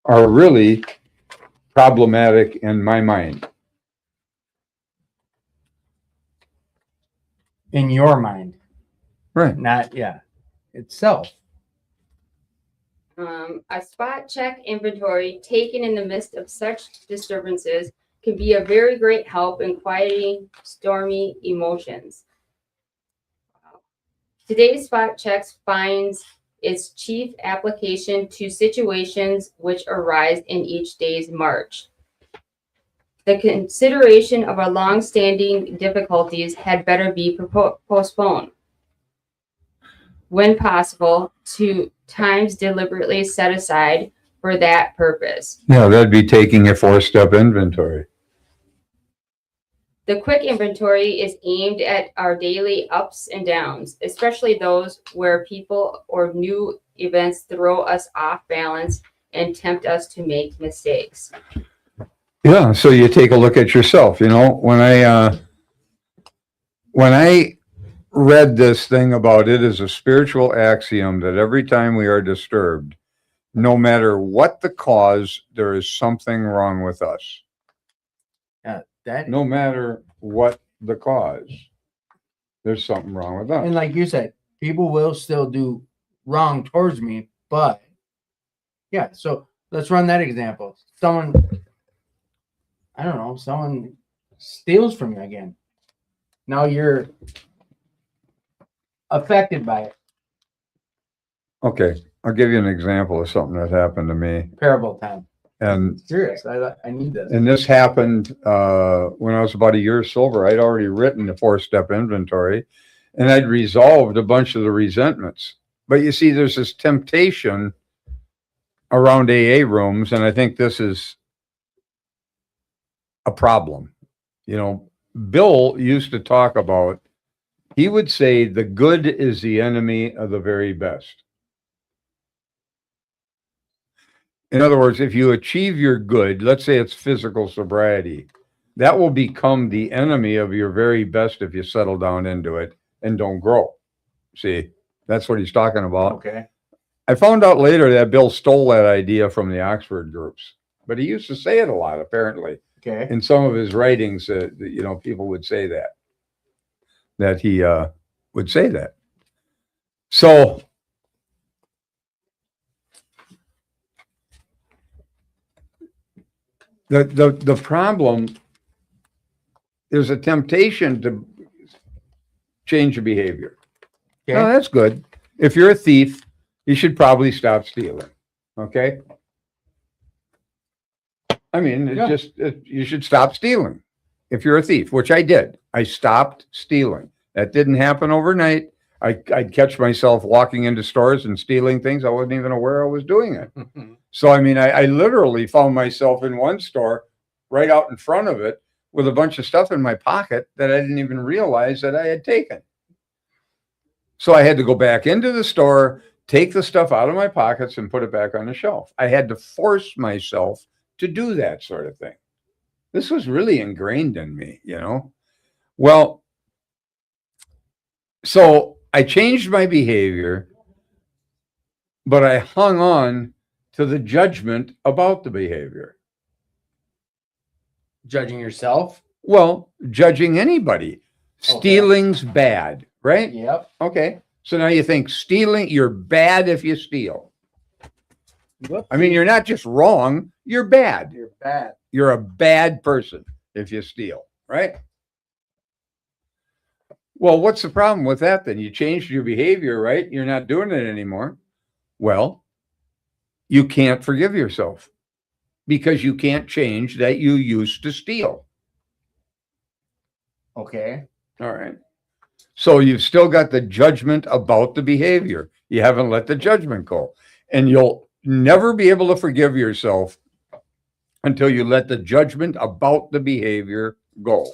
Speaker 3: are really problematic in my mind.
Speaker 1: In your mind,
Speaker 3: Right.
Speaker 1: not itself.
Speaker 2: A spot check inventory taken in the midst of such disturbances can be a very great help in quieting stormy emotions. Today's spot checks finds its chief application to situations which arise in each day's march. The consideration of our long-standing difficulties had better be postponed, when possible, to times deliberately set aside for that purpose.
Speaker 3: Yeah, that'd be taking a 4-step inventory.
Speaker 2: The quick inventory is aimed at our daily ups and downs, especially those where people or new events throw us off balance and tempt us to make mistakes.
Speaker 3: Yeah, so you take a look at yourself. You know, when I read this thing about it as a spiritual axiom that every time we are disturbed, no matter what the cause, there is something wrong with us. No matter what the cause, there's something wrong with us.
Speaker 1: And like you said, people will still do wrong towards me, but yeah, so let's run that example. Someone steals from you again. Now you're affected by it.
Speaker 3: Okay, I'll give you an example of something that happened to me.
Speaker 1: Parable time.
Speaker 3: And
Speaker 1: serious. I need this.
Speaker 3: And this happened when I was about a year sober. I'd already written the 4-step inventory, and I'd resolved a bunch of the resentments. But you see, there's this temptation around AA rooms, and I think this is a problem. You know, Bill used to talk about, he would say, the good is the enemy of the very best. In other words, if you achieve your good, let's say it's physical sobriety, that will become the enemy of your very best if you settle down into it and don't grow. See, that's what he's talking about.
Speaker 1: Okay.
Speaker 3: I found out later that Bill stole that idea from the Oxford groups, but he used to say it a lot, apparently.
Speaker 1: Okay.
Speaker 3: In some of his writings, people would say that he would say that. So the problem, there's a temptation to change your behavior.
Speaker 1: Okay.
Speaker 3: Oh, that's good. If you're a thief, you should probably stop stealing. Okay. I mean, you should stop stealing if you're a thief, which I did. I stopped stealing. That didn't happen overnight. I'd catch myself walking into stores and stealing things. I wasn't even aware I was doing it. So, I mean, I literally found myself in one store right out in front of it with a bunch of stuff in my pocket that I didn't even realize that I had taken. So I had to go back into the store, take the stuff out of my pockets and put it back on the shelf. I had to force myself to do that sort of thing. This was really ingrained in me, you know? Well, so I changed my behavior, but I hung on to the judgment about the behavior.
Speaker 1: Judging yourself?
Speaker 3: Well, judging anybody. Stealing's bad, right?
Speaker 1: Yep.
Speaker 3: Okay. So now you think stealing, you're bad if you steal.
Speaker 1: Whoops.
Speaker 3: I mean, you're not just wrong, you're bad.
Speaker 1: You're bad.
Speaker 3: You're a bad person if you steal, right? Well, what's the problem with that then? You changed your behavior, right? You're not doing it anymore. Well, you can't forgive yourself because you can't change that you used to steal.
Speaker 1: Okay.
Speaker 3: All right. So you've still got the judgment about the behavior. You haven't let the judgment go. And you'll never be able to forgive yourself until you let the judgment about the behavior go.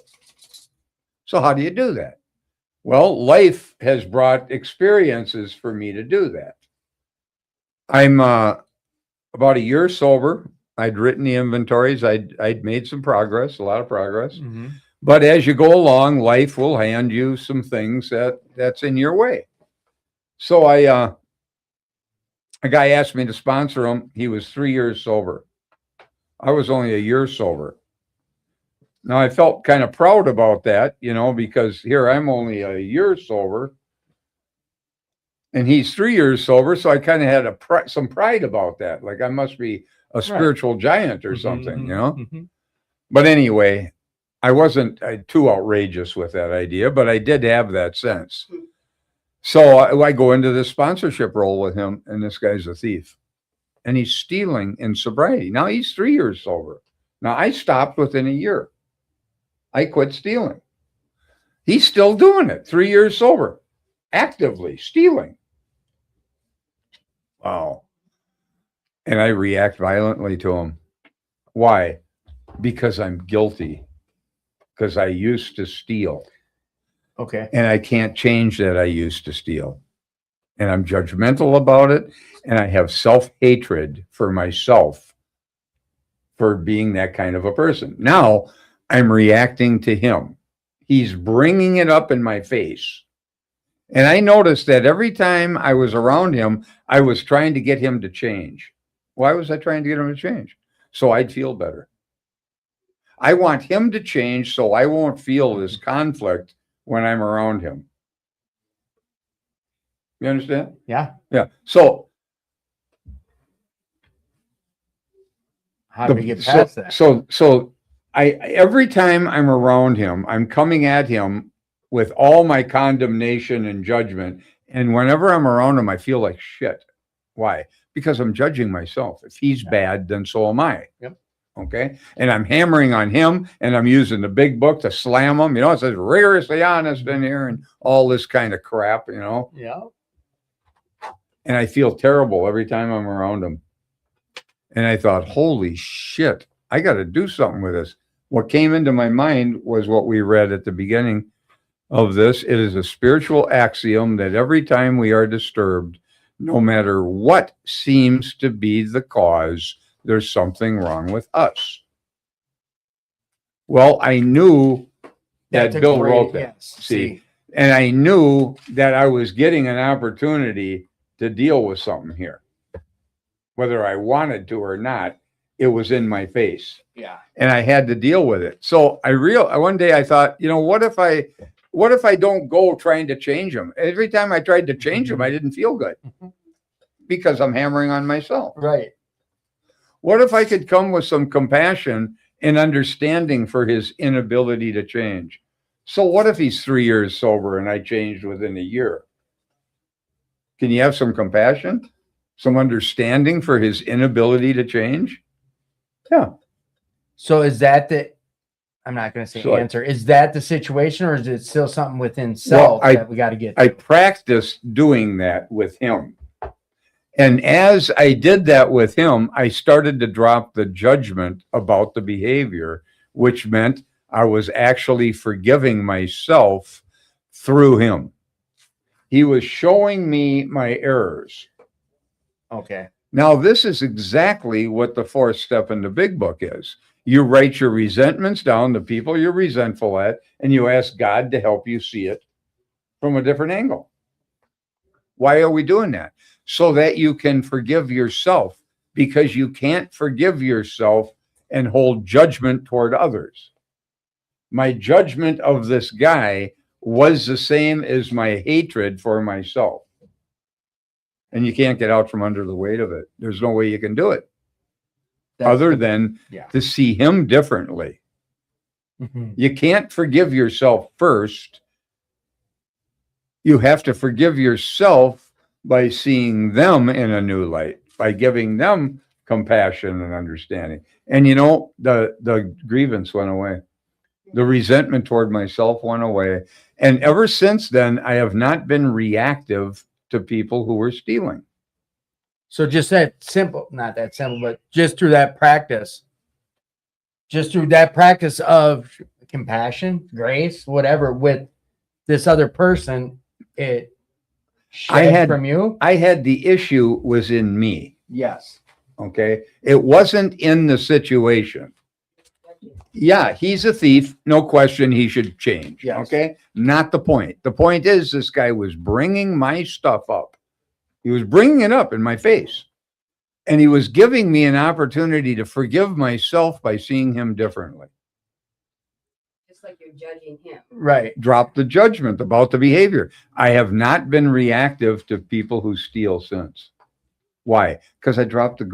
Speaker 3: So how do you do that? Well, life has brought experiences for me to do that. I'm about a year sober. I'd written the inventories. I'd made some progress, a lot of progress.
Speaker 1: Mm-hmm.
Speaker 3: But as you go along, life will hand you some things that's in your way. So a guy asked me to sponsor him. He was 3 years sober. I was only a year sober. Now I felt kind of proud about that, you know, because here I'm only a year sober and he's 3 years sober. So I kind of had some pride about that. Like I must be a spiritual giant or something, you know?
Speaker 1: Mm-hmm.
Speaker 3: But anyway, I wasn't too outrageous with that idea, but I did have that sense. So I go into this sponsorship role with him, and this guy's a thief. And he's stealing in sobriety. Now he's 3 years sober. Now I stopped within a year. I quit stealing. He's still doing it, 3 years sober, actively stealing. Wow. And I react violently to him. Why? Because I'm guilty. Because I used to steal.
Speaker 1: Okay.
Speaker 3: And I can't change that I used to steal. And I'm judgmental about it. And I have self-hatred for myself for being that kind of a person. Now I'm reacting to him. He's bringing it up in my face. And I noticed that every time I was around him, I was trying to get him to change. Why was I trying to get him to change? So I'd feel better. I want him to change so I won't feel this conflict when I'm around him. You understand?
Speaker 1: Yeah.
Speaker 3: Yeah. So
Speaker 1: how do we get past that?
Speaker 3: So I every time I'm around him, I'm coming at him with all my condemnation and judgment. And whenever I'm around him, I feel like shit. Why? Because I'm judging myself. If he's bad, then so am I.
Speaker 1: Yep.
Speaker 3: Okay. And I'm hammering on him, and I'm using the big book to slam him. It says rigorously honest in here and all this kind of crap,
Speaker 1: Yeah.
Speaker 3: And I feel terrible every time I'm around him. And I thought, holy shit, I got to do something with this. What came into my mind was what we read at the beginning of this. It is a spiritual axiom that every time we are disturbed, no matter what seems to be the cause, there's something wrong with us. Well, I knew that Bill wrote that.
Speaker 1: Yes.
Speaker 3: See, and I knew that I was getting an opportunity to deal with something here. Whether I wanted to or not, it was in my face.
Speaker 1: Yeah.
Speaker 3: And I had to deal with it. So one day I thought, what if I don't go trying to change him? Every time I tried to change him, I didn't feel good because I'm hammering on myself.
Speaker 1: Right.
Speaker 3: What if I could come with some compassion and understanding for his inability to change? So what if he's 3 years sober and I changed within a year? Can you have some compassion, some understanding for his inability to change? Yeah.
Speaker 1: So is that I'm not going to say answer. Is that the situation, or is it still something within self that we got to get to?
Speaker 3: I practiced doing that with him. And as I did that with him, I started to drop the judgment about the behavior, which meant I was actually forgiving myself through him. He was showing me my errors.
Speaker 1: Okay.
Speaker 3: Now, this is exactly what the fourth step in the big book is. You write your resentments down, the people you're resentful at, and you ask God to help you see it from a different angle. Why are we doing that? So that you can forgive yourself, because you can't forgive yourself and hold judgment toward others. My judgment of this guy was the same as my hatred for myself. And you can't get out from under the weight of it. There's no way you can do it other than to see him differently.
Speaker 1: Mm-hmm.
Speaker 3: You can't forgive yourself first. You have to forgive yourself by seeing them in a new light, by giving them compassion and understanding. And the grievance went away. The resentment toward myself went away. And ever since then, I have not been reactive to people who were stealing.
Speaker 1: So just that simple, not that simple, but just through that practice of compassion, grace, whatever, with this other person, it shed from you.
Speaker 3: I had the issue was in me.
Speaker 1: Yes.
Speaker 3: Okay. It wasn't in the situation. Yeah, he's a thief. No question. He should change.
Speaker 1: Yes.
Speaker 3: Okay. Not the point. The point is this guy was bringing my stuff up. He was bringing it up in my face. And he was giving me an opportunity to forgive myself by seeing him differently.
Speaker 2: Just like you're judging him.
Speaker 1: Right.
Speaker 3: Drop the judgment about the behavior. I have not been reactive to people who steal since. Why? Because I dropped the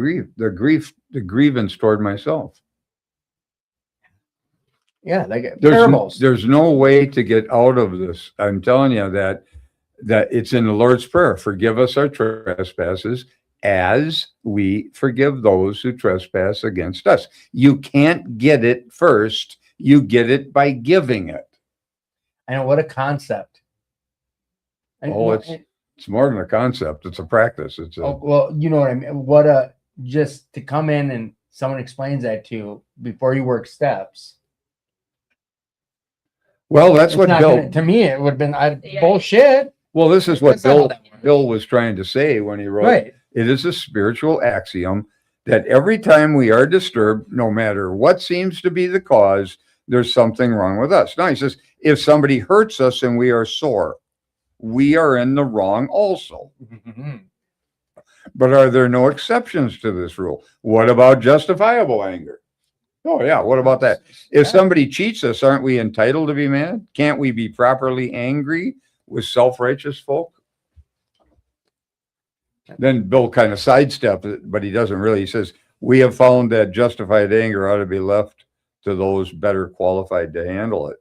Speaker 3: grievance toward myself.
Speaker 1: Yeah, like parables.
Speaker 3: There's no way to get out of this. I'm telling you that it's in the Lord's Prayer. Forgive us our trespasses as we forgive those who trespass against us. You can't get it first. You get it by giving it.
Speaker 1: I know, what a concept.
Speaker 3: It's more than a concept. It's a practice.
Speaker 1: Well, you know what I mean? Just to come in and someone explains that to you before you work steps.
Speaker 3: Well, that's what Bill.
Speaker 1: To me, it would have been bullshit.
Speaker 3: Well, this is what Bill was trying to say when he wrote.
Speaker 1: Right.
Speaker 3: It is a spiritual axiom that every time we are disturbed, no matter what seems to be the cause, there's something wrong with us. Now he says, if somebody hurts us and we are sore, we are in the wrong also.
Speaker 1: Mm-hmm.
Speaker 3: But are there no exceptions to this rule? What about justifiable anger? Oh, yeah. What about that? If somebody cheats us, aren't we entitled to be mad? Can't we be properly angry with self-righteous folk? Then Bill kind of sidestepped it, but he doesn't really. He says, we have found that justified anger ought to be left to those better qualified to handle it.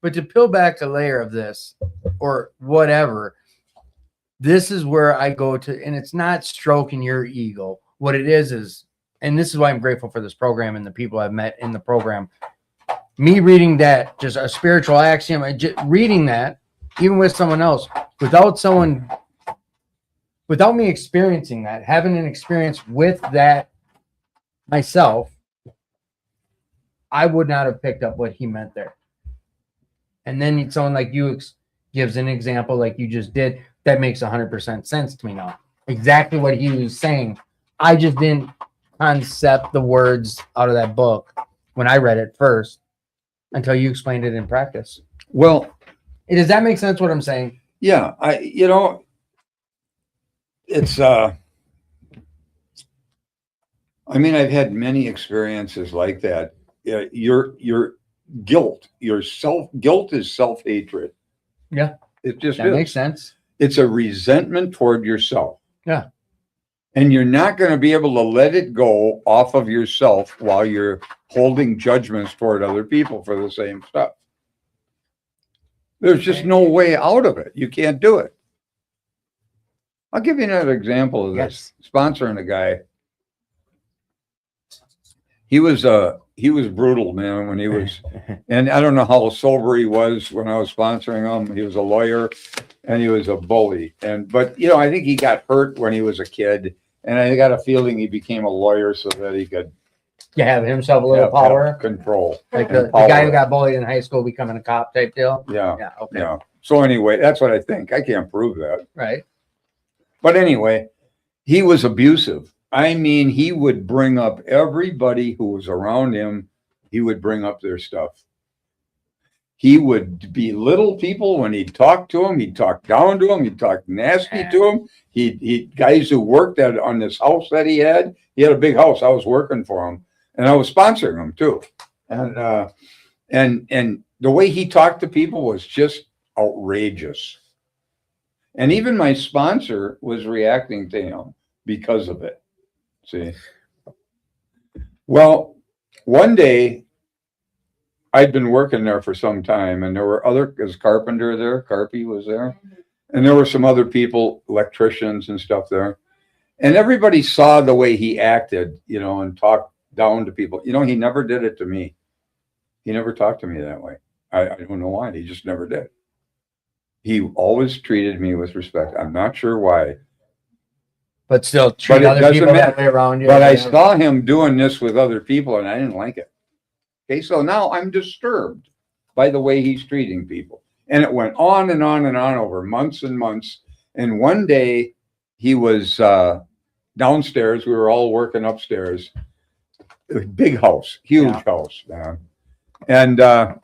Speaker 1: But to peel back a layer of this, or whatever, this is where I go to, and it's not stroking your ego. What it is, and this is why I'm grateful for this program and the people I've met in the program. Me reading that, just a spiritual axiom, reading that, even with someone else, without me experiencing that, having an experience with that myself, I would not have picked up what he meant there. And then someone like you gives an example like you just did. That makes 100% sense to me now. Exactly what he was saying. I just didn't concept the words out of that book when I read it first until you explained it in practice.
Speaker 3: Well,
Speaker 1: does that make sense what I'm saying?
Speaker 3: Yeah, it's I mean, I've had many experiences like that. Your guilt, guilt is self-hatred.
Speaker 1: Yeah.
Speaker 3: It just
Speaker 1: that makes sense.
Speaker 3: It's a resentment toward yourself.
Speaker 1: Yeah.
Speaker 3: And you're not going to be able to let it go off of yourself while you're holding judgments toward other people for the same stuff. There's just no way out of it. You can't do it. I'll give you another example of this. Sponsoring a guy. He was brutal, man, when he was, and I don't know how sober he was when I was sponsoring him. He was a lawyer and he was a bully. But I think he got hurt when he was a kid. And I got a feeling he became a lawyer so that he could
Speaker 1: have himself a little power.
Speaker 3: Control.
Speaker 1: Like the guy who got bullied in high school becoming a cop type deal.
Speaker 3: Yeah.
Speaker 1: Yeah. Okay.
Speaker 3: Yeah. So anyway, that's what I think. I can't prove that.
Speaker 1: Right.
Speaker 3: But anyway, he was abusive. I mean, he would bring up everybody who was around him. He would bring up their stuff. He would belittle people when he'd talk to them. He'd talk down to them. He'd talk nasty to them. He guys who worked on this house that he had a big house. I was working for him and I was sponsoring him too. And the way he talked to people was just outrageous. And even my sponsor was reacting to him because of it. See? Well, one day I'd been working there for some time and there were there's carpenter there, Carpy was there. And there were some other people, electricians and stuff there. And everybody saw the way he acted, and talked down to people. He never did it to me. He never talked to me that way. I don't know why. He just never did. He always treated me with respect. I'm not sure why.
Speaker 1: But still treat other people that way around you.
Speaker 3: But I saw him doing this with other people and I didn't like it. Okay, so now I'm disturbed by the way he's treating people. And it went on and on and on over months and months. And one day he was downstairs. We were all working upstairs. Big house, huge house, man. And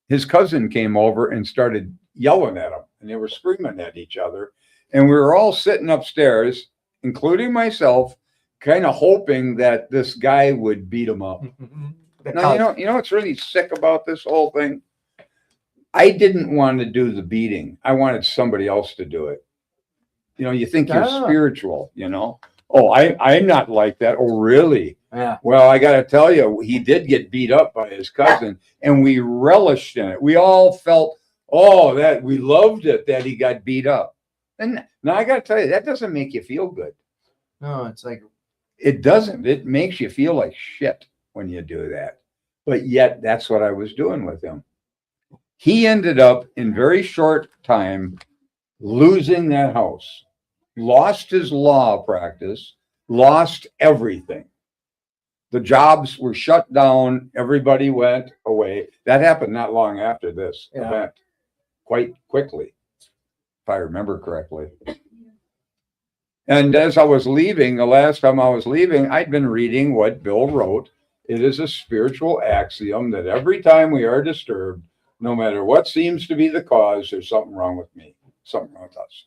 Speaker 3: his cousin came over and started yelling at him. And they were screaming at each other. And we were all sitting upstairs, including myself, kind of hoping that this guy would beat him up. Now, you know what's really sick about this whole thing? I didn't want to do the beating. I wanted somebody else to do it. You think you're spiritual, Oh, I'm not like that. Oh, really?
Speaker 1: Yeah.
Speaker 3: Well, I got to tell you, he did get beat up by his cousin, and we relished in it. We all felt, that we loved it that he got beat up. And now I got to tell you, that doesn't make you feel good.
Speaker 1: No, it's like
Speaker 3: it doesn't. It makes you feel like shit when you do that. But yet, that's what I was doing with him. He ended up in very short time losing that house, lost his law practice, lost everything. The jobs were shut down. Everybody went away. That happened not long after this event, quite quickly, if I remember correctly. And as I was leaving, the last time I was leaving, I'd been reading what Bill wrote. It is a spiritual axiom that every time we are disturbed, no matter what seems to be the cause, there's something wrong with me, something wrong with us.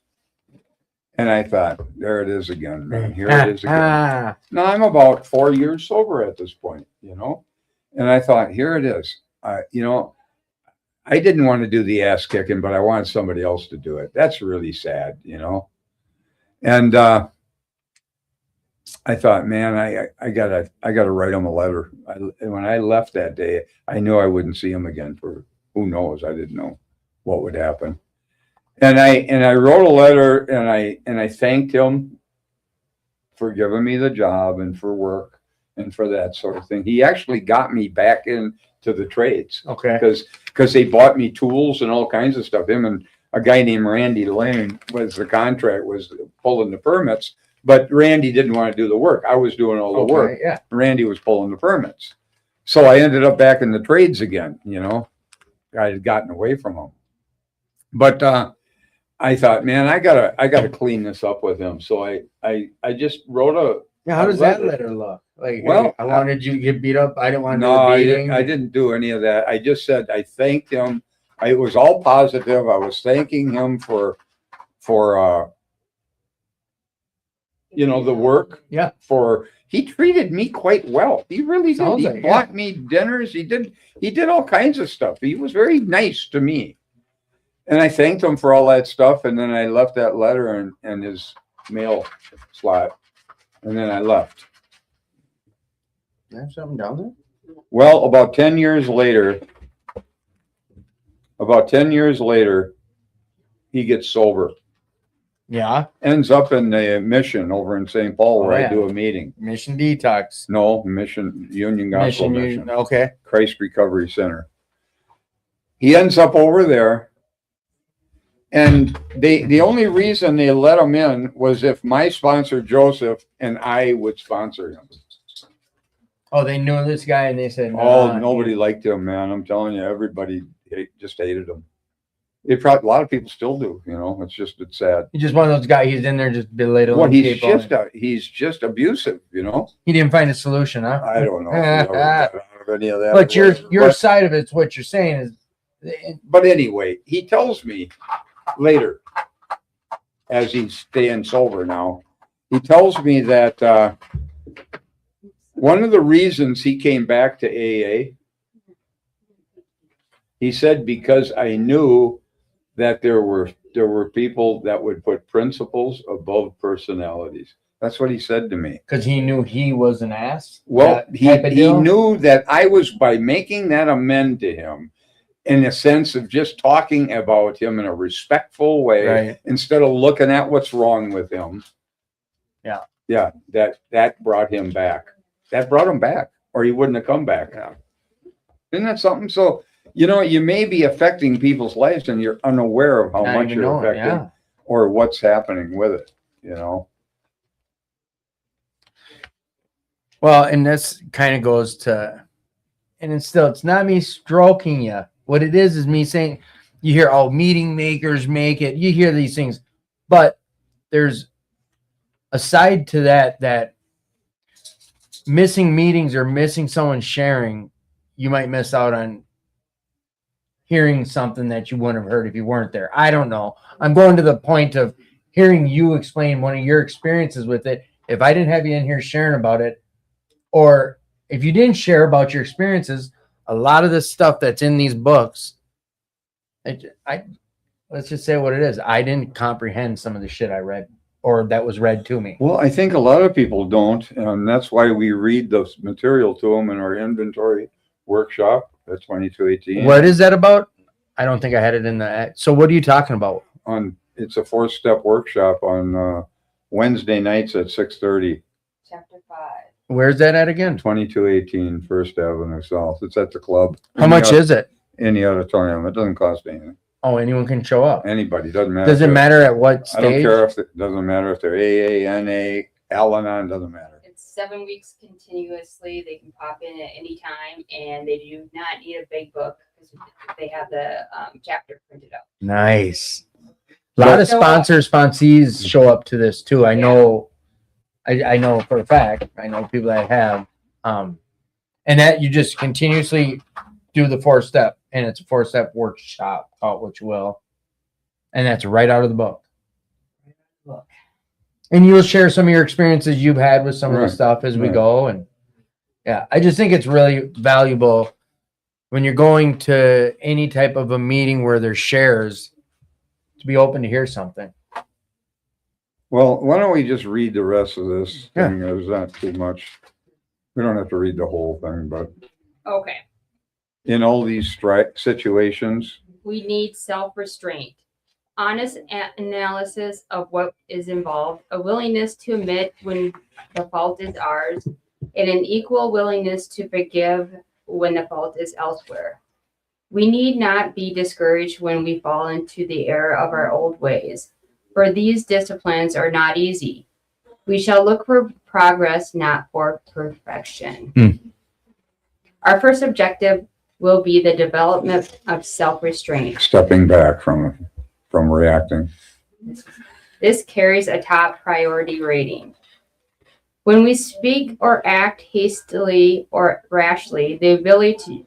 Speaker 3: And I thought, there it is again, man. Here it is again. Now I'm about 4 years sober at this point, And I thought, here it is. I didn't want to do the ass kicking, but I wanted somebody else to do it. That's really sad, And I thought, man, I gotta write him a letter. And when I left that day, I knew I wouldn't see him again for who knows. I didn't know what would happen. And I wrote a letter and I thanked him for giving me the job and for work and for that sort of thing. He actually got me back into the trades
Speaker 1: Okay.
Speaker 3: because they bought me tools and all kinds of stuff. Him and a guy named Randy Lane was pulling the permits, but Randy didn't want to do the work. I was doing all the work.
Speaker 1: Yeah.
Speaker 3: Randy was pulling the permits. So I ended up back in the trades again, I had gotten away from him. But I thought, man, I gotta clean this up with him. So I just wrote
Speaker 1: Yeah. How does that letter look? Like,
Speaker 3: Well,
Speaker 1: hey, I wanted you to get beat up. I didn't want to
Speaker 3: no,
Speaker 1: do
Speaker 3: I
Speaker 1: the
Speaker 3: didn't,
Speaker 1: beating.
Speaker 3: I didn't do any of that. I just said I thanked him. It was all positive. I was thanking him for the work.
Speaker 1: Yeah.
Speaker 3: He treated me quite well. He really did.
Speaker 1: Sounds
Speaker 3: He
Speaker 1: like,
Speaker 3: bought me dinners. He did all kinds of stuff. He was very nice to me. And I thanked him for all that stuff. And then I left that letter in his mail slot. And then I left.
Speaker 1: You have something down there?
Speaker 3: Well, about 10 years later, he gets sober.
Speaker 1: Yeah.
Speaker 3: Ends up in the mission over in St. Paul where
Speaker 1: Oh, yeah.
Speaker 3: I do a meeting.
Speaker 1: Mission Detox.
Speaker 3: No, Mission, Union Gospel Mission.
Speaker 1: Okay.
Speaker 3: Christ Recovery Center. He ends up over there. And the only reason they let him in was if my sponsor, Joseph, and I would sponsor him.
Speaker 1: Oh, they knew this guy and they said,
Speaker 3: Oh, nobody liked him, man. I'm telling you, everybody just hated him. A lot of people still do, it's sad.
Speaker 1: He's just one of those guys. He's in there just belittling
Speaker 3: Well,
Speaker 1: people.
Speaker 3: he's just abusive,
Speaker 1: He didn't find a solution, huh?
Speaker 3: I don't know if he ever got out of any of that.
Speaker 1: But your side of it's what you're saying is.
Speaker 3: But anyway, he tells me later, as he's staying sober now, he tells me that one of the reasons he came back to AA, he said, because I knew that there were people that would put principles above personalities. That's what he said to me.
Speaker 1: Because he knew he was an ass?
Speaker 3: Well, he knew that I was, by making that amend to him, in a sense of just talking about him in a respectful way,
Speaker 1: right,
Speaker 3: instead of looking at what's wrong with him.
Speaker 1: Yeah.
Speaker 3: Yeah, that brought him back. That brought him back, or he wouldn't have come back.
Speaker 1: Yeah.
Speaker 3: Isn't that something? So, you may be affecting people's lives and you're unaware of how much you're affecting or what's happening with it,
Speaker 1: Well, and this kind of goes to, and it's not me stroking you. What it is me saying, you hear, oh, meeting makers make it. You hear these things, but there's a side to that missing meetings or missing someone sharing, you might miss out on hearing something that you wouldn't have heard if you weren't there. I don't know. I'm going to the point of hearing you explain one of your experiences with it. If I didn't have you in here sharing about it, or if you didn't share about your experiences, a lot of the stuff that's in these books, let's just say what it is. I didn't comprehend some of the shit I read or that was read to me.
Speaker 3: Well, I think a lot of people don't, and that's why we read the material to them in our inventory workshop at 2218.
Speaker 1: What is that about? I don't think I had it in the. So what are you talking about?
Speaker 3: It's a 4-step workshop on Wednesday nights at 6:30.
Speaker 2: Chapter 5.
Speaker 1: Where's that at again?
Speaker 3: 2218 First Avenue South. It's at the club.
Speaker 1: How much is it?
Speaker 3: In the auditorium. It doesn't cost anything.
Speaker 1: Oh, anyone can show up.
Speaker 3: Anybody, doesn't matter.
Speaker 1: Does it matter at what stage?
Speaker 3: I don't care if it doesn't matter if they're AA, NA, Al-Anon, doesn't matter.
Speaker 2: It's 7 weeks continuously. They can pop in at any time, and they do not need a big book because they have the chapter printed out.
Speaker 1: Nice. A lot of sponsees show up to this too. I know. I know for a fact. I know people that have, and that you just continuously do the 4-step, and it's a 4-step workshop, call it what you will, and that's right out of the book. And you'll share some of your experiences you've had with some of the stuff as we go, and yeah, I just think it's really valuable when you're going to any type of a meeting where there's shares to be open to hear something.
Speaker 3: Well, why don't we just read the rest of this thing? There's not too much. We don't have to read the whole thing, but
Speaker 2: Okay.
Speaker 3: in all these situations,
Speaker 2: We need self-restraint. honest analysis of what is involved, a willingness to admit when the fault is ours, and an equal willingness to forgive when the fault is elsewhere. We need not be discouraged when we fall into the error of our old ways, for these disciplines are not easy. We shall look for progress, not for perfection. Our first objective will be the development of self-restraint.
Speaker 3: Stepping back from reacting.
Speaker 2: This carries a top priority rating. When we speak or act hastily or rashly, the ability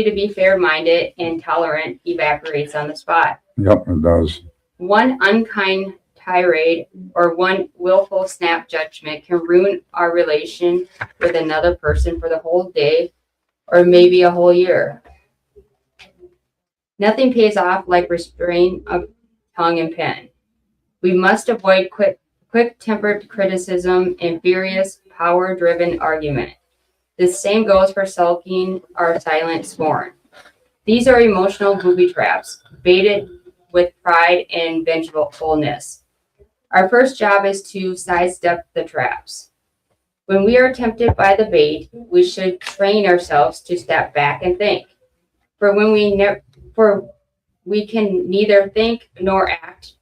Speaker 2: to be fair-minded and tolerant evaporates on the spot.
Speaker 3: Yep, it does.
Speaker 2: One unkind tirade or one willful snap judgment can ruin our relation with another person for the whole day or maybe a whole year. Nothing pays off like restraint of tongue and pen. We must avoid quick-tempered criticism and furious, power-driven argument. The same goes for sulking or silent scorn. These are emotional booby traps, baited with pride and vengefulness. Our first job is to sidestep the traps. When we are tempted by the bait, we should train ourselves to step back and think. For we can neither think nor act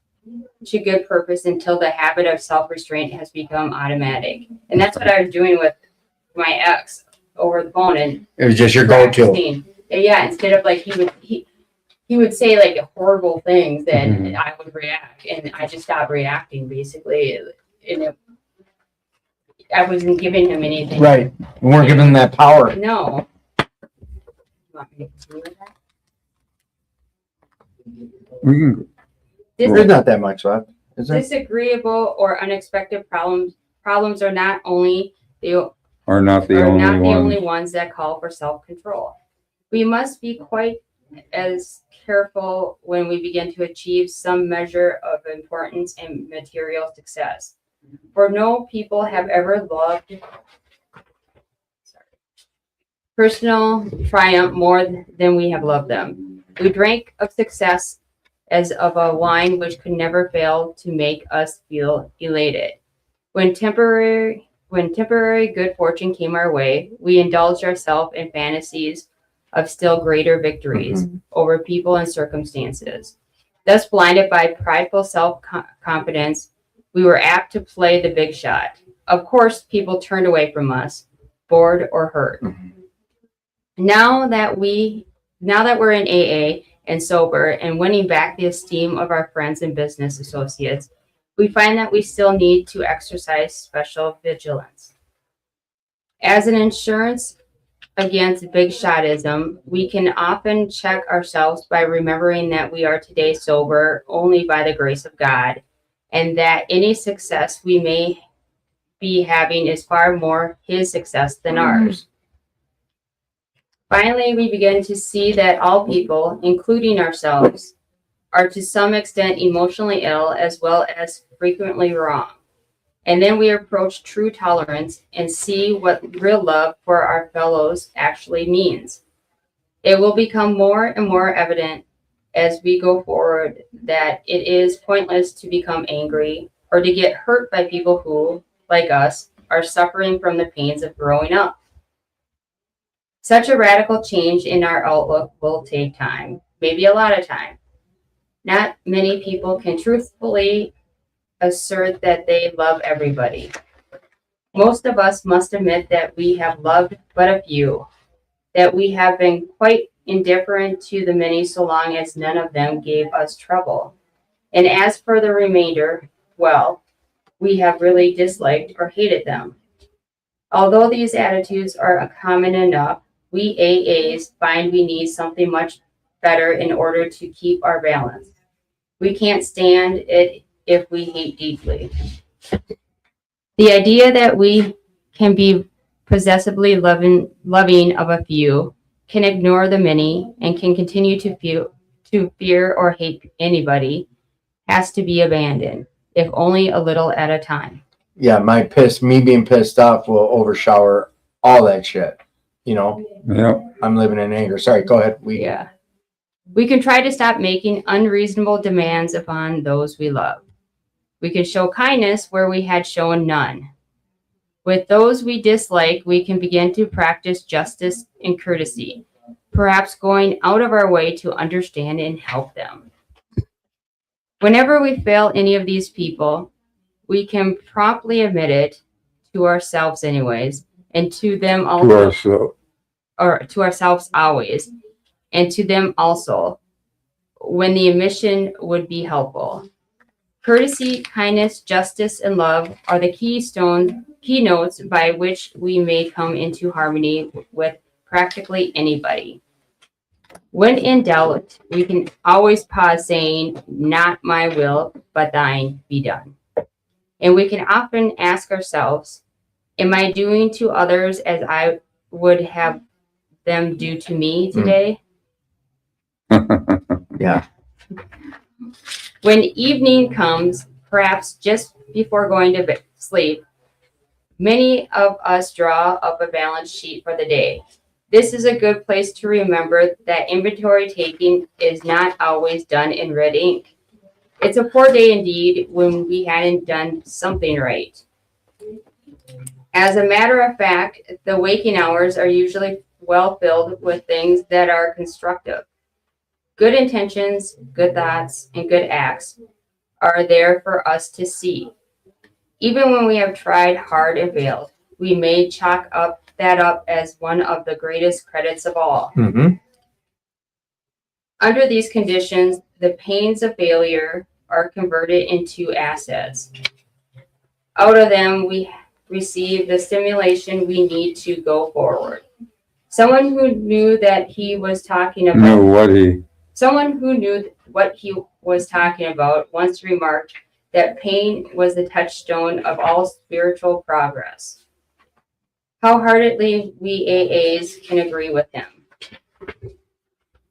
Speaker 2: to good purpose until the habit of self-restraint has become automatic. And that's what I was doing with my ex over the phone. And
Speaker 4: it was just your go-to.
Speaker 2: Yeah, instead of like he would say like horrible things, then I would react, and I just stopped reacting basically. And I wasn't giving him anything.
Speaker 4: Right. We weren't giving him that power.
Speaker 2: No. You want me to continue with that?
Speaker 3: We can,
Speaker 4: There's not that much left, is there?
Speaker 2: Disagreeable or unexpected problems are not only the
Speaker 3: are not the
Speaker 2: only ones that call for self-control. We must be quite as careful when we begin to achieve some measure of importance and material success. For no people have ever loved personal triumph more than we have loved them. We drank of success as of a wine which could never fail to make us feel elated. When temporary good fortune came our way, we indulged ourselves in fantasies of still greater victories over people and circumstances. Thus, blinded by prideful self-confidence, we were apt to play the big shot. Of course, people turned away from us, bored or hurt. Now that we're in AA and sober and winning back the esteem of our friends and business associates, we find that we still need to exercise special vigilance. As an insurance against big shotism, we can often check ourselves by remembering that we are today sober only by the grace of God, and that any success we may be having is far more His success than ours. Finally, we begin to see that all people, including ourselves, are to some extent emotionally ill as well as frequently wrong. And then we approach true tolerance and see what real love for our fellows actually means. It will become more and more evident as we go forward that it is pointless to become angry or to get hurt by people who, like us, are suffering from the pains of growing up. Such a radical change in our outlook will take time, maybe a lot of time. Not many people can truthfully assert that they love everybody. Most of us must admit that we have loved but a few, that we have been quite indifferent to the many so long as none of them gave us trouble. And as for the remainder, well, we have really disliked or hated them. Although these attitudes are common enough, we AAs find we need something much better in order to keep our balance. We can't stand it if we hate deeply. The idea that we can be possessively loving of a few, can ignore the many, and can continue to fear or hate anybody has to be abandoned, if only a little at a time.
Speaker 4: Yeah, me being pissed off will overshower all that shit. You know?
Speaker 3: yeah.
Speaker 4: I'm living in anger. Sorry, go ahead.
Speaker 2: Yeah. We can try to stop making unreasonable demands upon those we love. We can show kindness where we had shown none. With those we dislike, we can begin to practice justice and courtesy, perhaps going out of our way to understand and help them. Whenever we fail any of these people, we can promptly admit it to ourselves anyways, and to them
Speaker 3: To
Speaker 2: also,
Speaker 3: ourselves.
Speaker 2: or to ourselves always, and to them also, when the admission would be helpful. Courtesy, kindness, justice, and love are the keynotes by which we may come into harmony with practically anybody. When in doubt, we can always pause saying, "Not my will, but thine be done." And we can often ask ourselves, am I doing to others as I would have them do to me today?
Speaker 4: Yeah.
Speaker 2: When evening comes, perhaps just before going to sleep, many of us draw up a balance sheet for the day. This is a good place to remember that inventory taking is not always done in red ink. It's a poor day indeed when we hadn't done something right. As a matter of fact, the waking hours are usually well filled with things that are constructive. Good intentions, good thoughts, and good acts are there for us to see. Even when we have tried hard and failed, we may chalk that up as one of the greatest credits of all.
Speaker 4: Mm-hmm.
Speaker 2: Under these conditions, the pains of failure are converted into assets. Out of them, we receive the stimulation we need to go forward. Someone who knew that he was talking about
Speaker 3: Knew what he.
Speaker 2: Someone who knew what he was talking about once remarked that pain was the touchstone of all spiritual progress. How heartily we AAs can agree with him.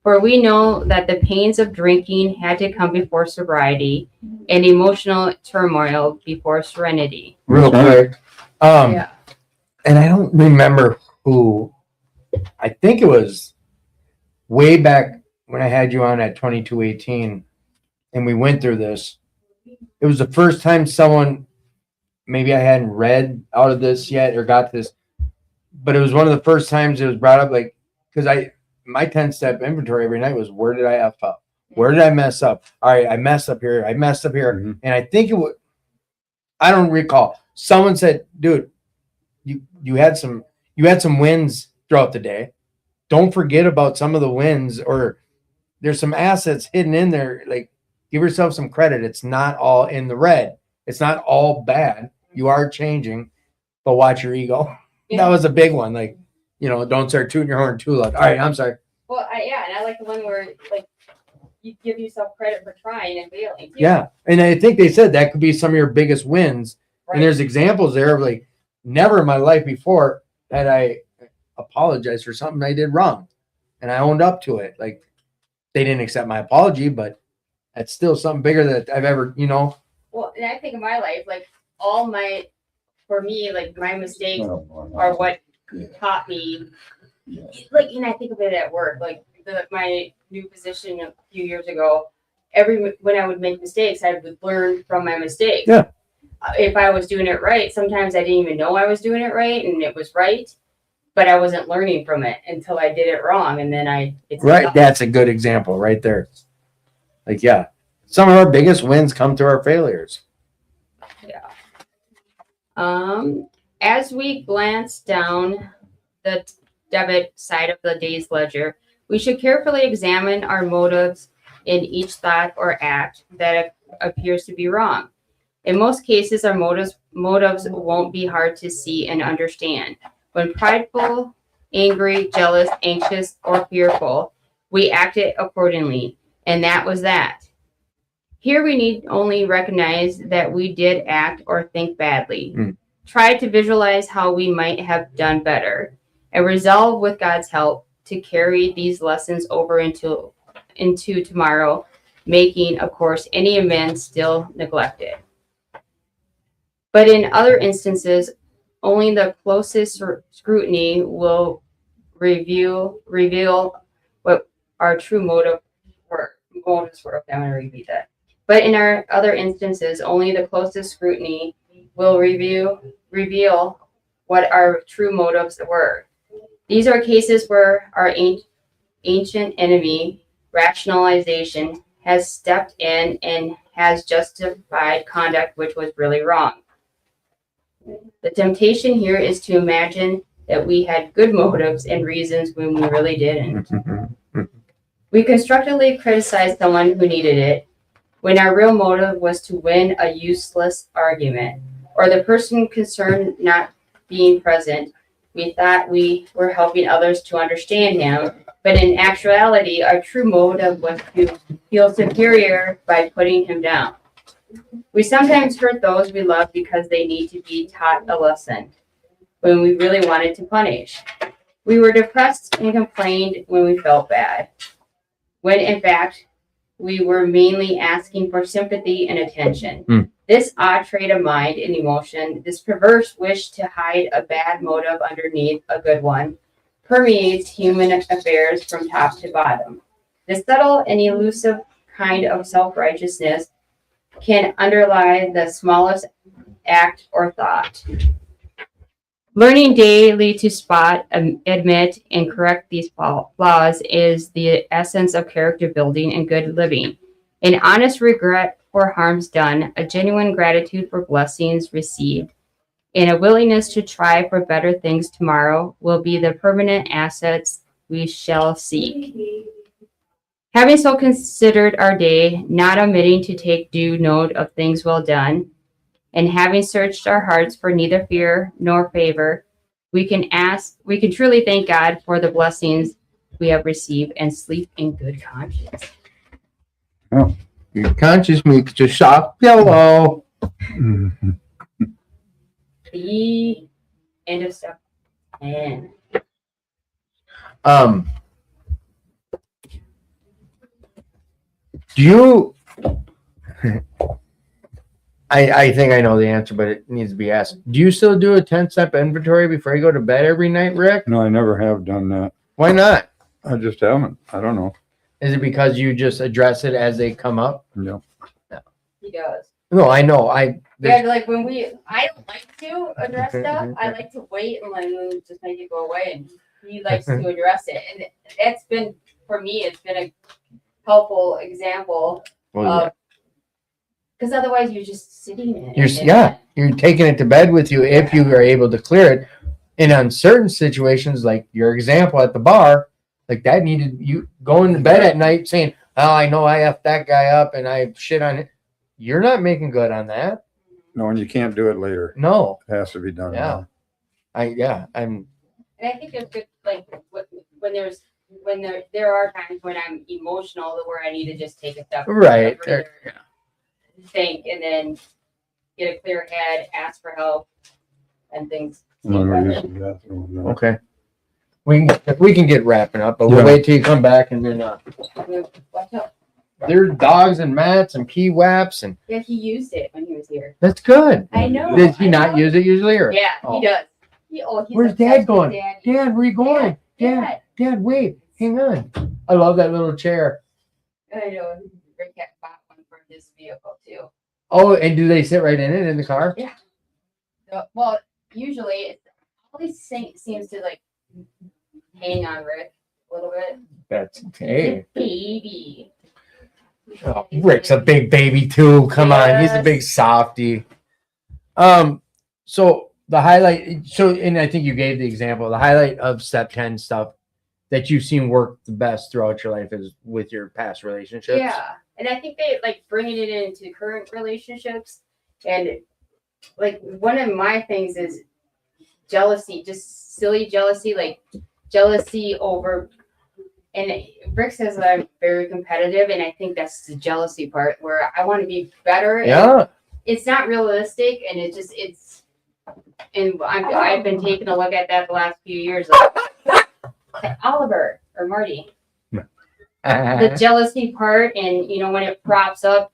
Speaker 2: For we know that the pains of drinking had to come before sobriety and emotional turmoil before serenity.
Speaker 4: Real quick.
Speaker 2: Yeah.
Speaker 4: And I don't remember who. I think it was way back when I had you on at 2218 and we went through this. It was the first time someone, maybe I hadn't read out of this yet or got this, but it was one of the first times it was brought up, like, because my 10-step inventory every night was, where did I F up? Where did I mess up? All right, I messed up here. I messed up here.
Speaker 3: Mm-hmm.
Speaker 4: And I think it was, I don't recall. Someone said, dude, you had some wins throughout the day. Don't forget about some of the wins, or there's some assets hidden in there. Like, give yourself some credit. It's not all in the red. It's not all bad. You are changing, but watch your ego.
Speaker 2: Yeah.
Speaker 4: That was a big one. Like, don't start tooting your horn too loud. All right, I'm sorry.
Speaker 2: Well, and I like the one where like you give yourself credit for trying and failing. Too.
Speaker 4: Yeah, and I think they said that could be some of your biggest wins.
Speaker 2: Right.
Speaker 4: And there's examples there of like, never in my life before had I apologized for something I did wrong, and I owned up to it. Like, they didn't accept my apology, but that's still something bigger that I've ever,
Speaker 2: Well, and I think in my life, like for me, like my mistakes are what taught me. Like, and I think of it at work, like my new position a few years ago. When I would make mistakes, I would learn from my mistakes.
Speaker 4: Yeah.
Speaker 2: If I was doing it right, sometimes I didn't even know I was doing it right, and it was right, but I wasn't learning from it until I did it wrong, and then it's
Speaker 4: right. That's a good example right there. Like, yeah, some of our biggest wins come through our failures.
Speaker 2: Yeah. As we glance down the debit side of the day's ledger, we should carefully examine our motives in each thought or act that appears to be wrong. In most cases, our motives won't be hard to see and understand. When prideful, angry, jealous, anxious, or fearful, we acted accordingly, and that was that. Here we need only recognize that we did act or think badly. Try to visualize how we might have done better, and resolve with God's help to carry these lessons over into tomorrow, making, of course, any amends still neglected. But in other instances, only the closest scrutiny will reveal what our true motive motives were. Okay, I'm going to repeat that. But in our other instances, only the closest scrutiny will reveal what our true motives were. These are cases where our ancient enemy, rationalization, has stepped in and has justified conduct which was really wrong. The temptation here is to imagine that we had good motives and reasons when we really didn't. We constructively criticize someone who needed it when our real motive was to win a useless argument, or the person concerned not being present. We thought we were helping others to understand him, but in actuality, our true motive was to feel superior by putting him down. We sometimes hurt those we love because they need to be taught a lesson when we really wanted to punish. We were depressed and complained when we felt bad, when in fact, we were mainly asking for sympathy and attention. This odd trait of mind and emotion, this perverse wish to hide a bad motive underneath a good one, permeates human affairs from top to bottom. The subtle and elusive kind of self-righteousness can underlie the smallest act or thought. Learning daily to spot, admit, and correct these flaws is the essence of character building and good living. An honest regret for harms done, a genuine gratitude for blessings received, and a willingness to try for better things tomorrow will be the permanent assets we shall seek. Having so considered our day, not omitting to take due note of things well done, and having searched our hearts for neither fear nor favor, we can truly thank God for the blessings we have received and sleep in good conscience.
Speaker 4: Oh, your conscience makes a soft pillow.
Speaker 2: The end of step 10.
Speaker 4: Do you? I think I know the answer, but it needs to be asked. Do you still do a 10-step inventory before you go to bed every night, Rick?
Speaker 3: No, I never have done that.
Speaker 4: Why not?
Speaker 3: I just haven't. I don't know.
Speaker 4: Is it because you just address it as they come up?
Speaker 3: Yeah.
Speaker 2: He does.
Speaker 4: No, I know.
Speaker 2: Yeah, like I don't like to address stuff. I like to wait and just make it go away. And he likes to address it. And it's been, for me, it's been a helpful example of, because otherwise you're just sitting in it.
Speaker 4: You're taking it to bed with you if you are able to clear it. And on certain situations, like your example at the bar, like that needed you going to bed at night saying, "Oh, I know I effed that guy up and I shit on it." You're not making good on that.
Speaker 3: No, and you can't do it later.
Speaker 4: No,
Speaker 3: It has to be done.
Speaker 4: Yeah.
Speaker 3: now.
Speaker 2: And I think it's good, like when there are times when I'm emotional where I need to just take a step,
Speaker 4: right.
Speaker 2: Think, and then get a clear head, ask for help, and things.
Speaker 4: Okay. We can get wrapping up, but we'll wait till you come back and then
Speaker 2: Watch out.
Speaker 4: there's dogs and mats and pee waps and
Speaker 2: Yeah, he used it when he was here.
Speaker 4: that's good.
Speaker 2: I know.
Speaker 4: Does he not use it usually or?
Speaker 2: Yeah,
Speaker 4: Oh.
Speaker 2: he does. He's
Speaker 4: Where's
Speaker 2: obsessed
Speaker 4: Dad
Speaker 2: with
Speaker 4: going?
Speaker 2: Dad.
Speaker 4: Dad, where you going? Dad, wait, hang on. I love that little chair.
Speaker 2: I know. Rick had bought one for his vehicle too.
Speaker 4: Oh, and do they sit right in it in the car?
Speaker 2: Yeah. Well, usually it always seems to like hang on Rick a little bit.
Speaker 4: That's okay.
Speaker 2: Baby.
Speaker 4: Oh, Rick's a big baby too. Come on, he's a big softy. So the highlight. So, and I think you gave the example. The highlight of step 10 stuff that you've seen work the best throughout your life is with your past relationships.
Speaker 2: Yeah, and I think they like bringing it into current relationships, and like one of my things is jealousy, just silly jealousy, like jealousy over. And Rick says that I'm very competitive, and I think that's the jealousy part where I want to be better.
Speaker 4: Yeah.
Speaker 2: It's not realistic, and I've been taking a look at that the last few years. Like, Oliver or Marty, the jealousy part, and when it props up,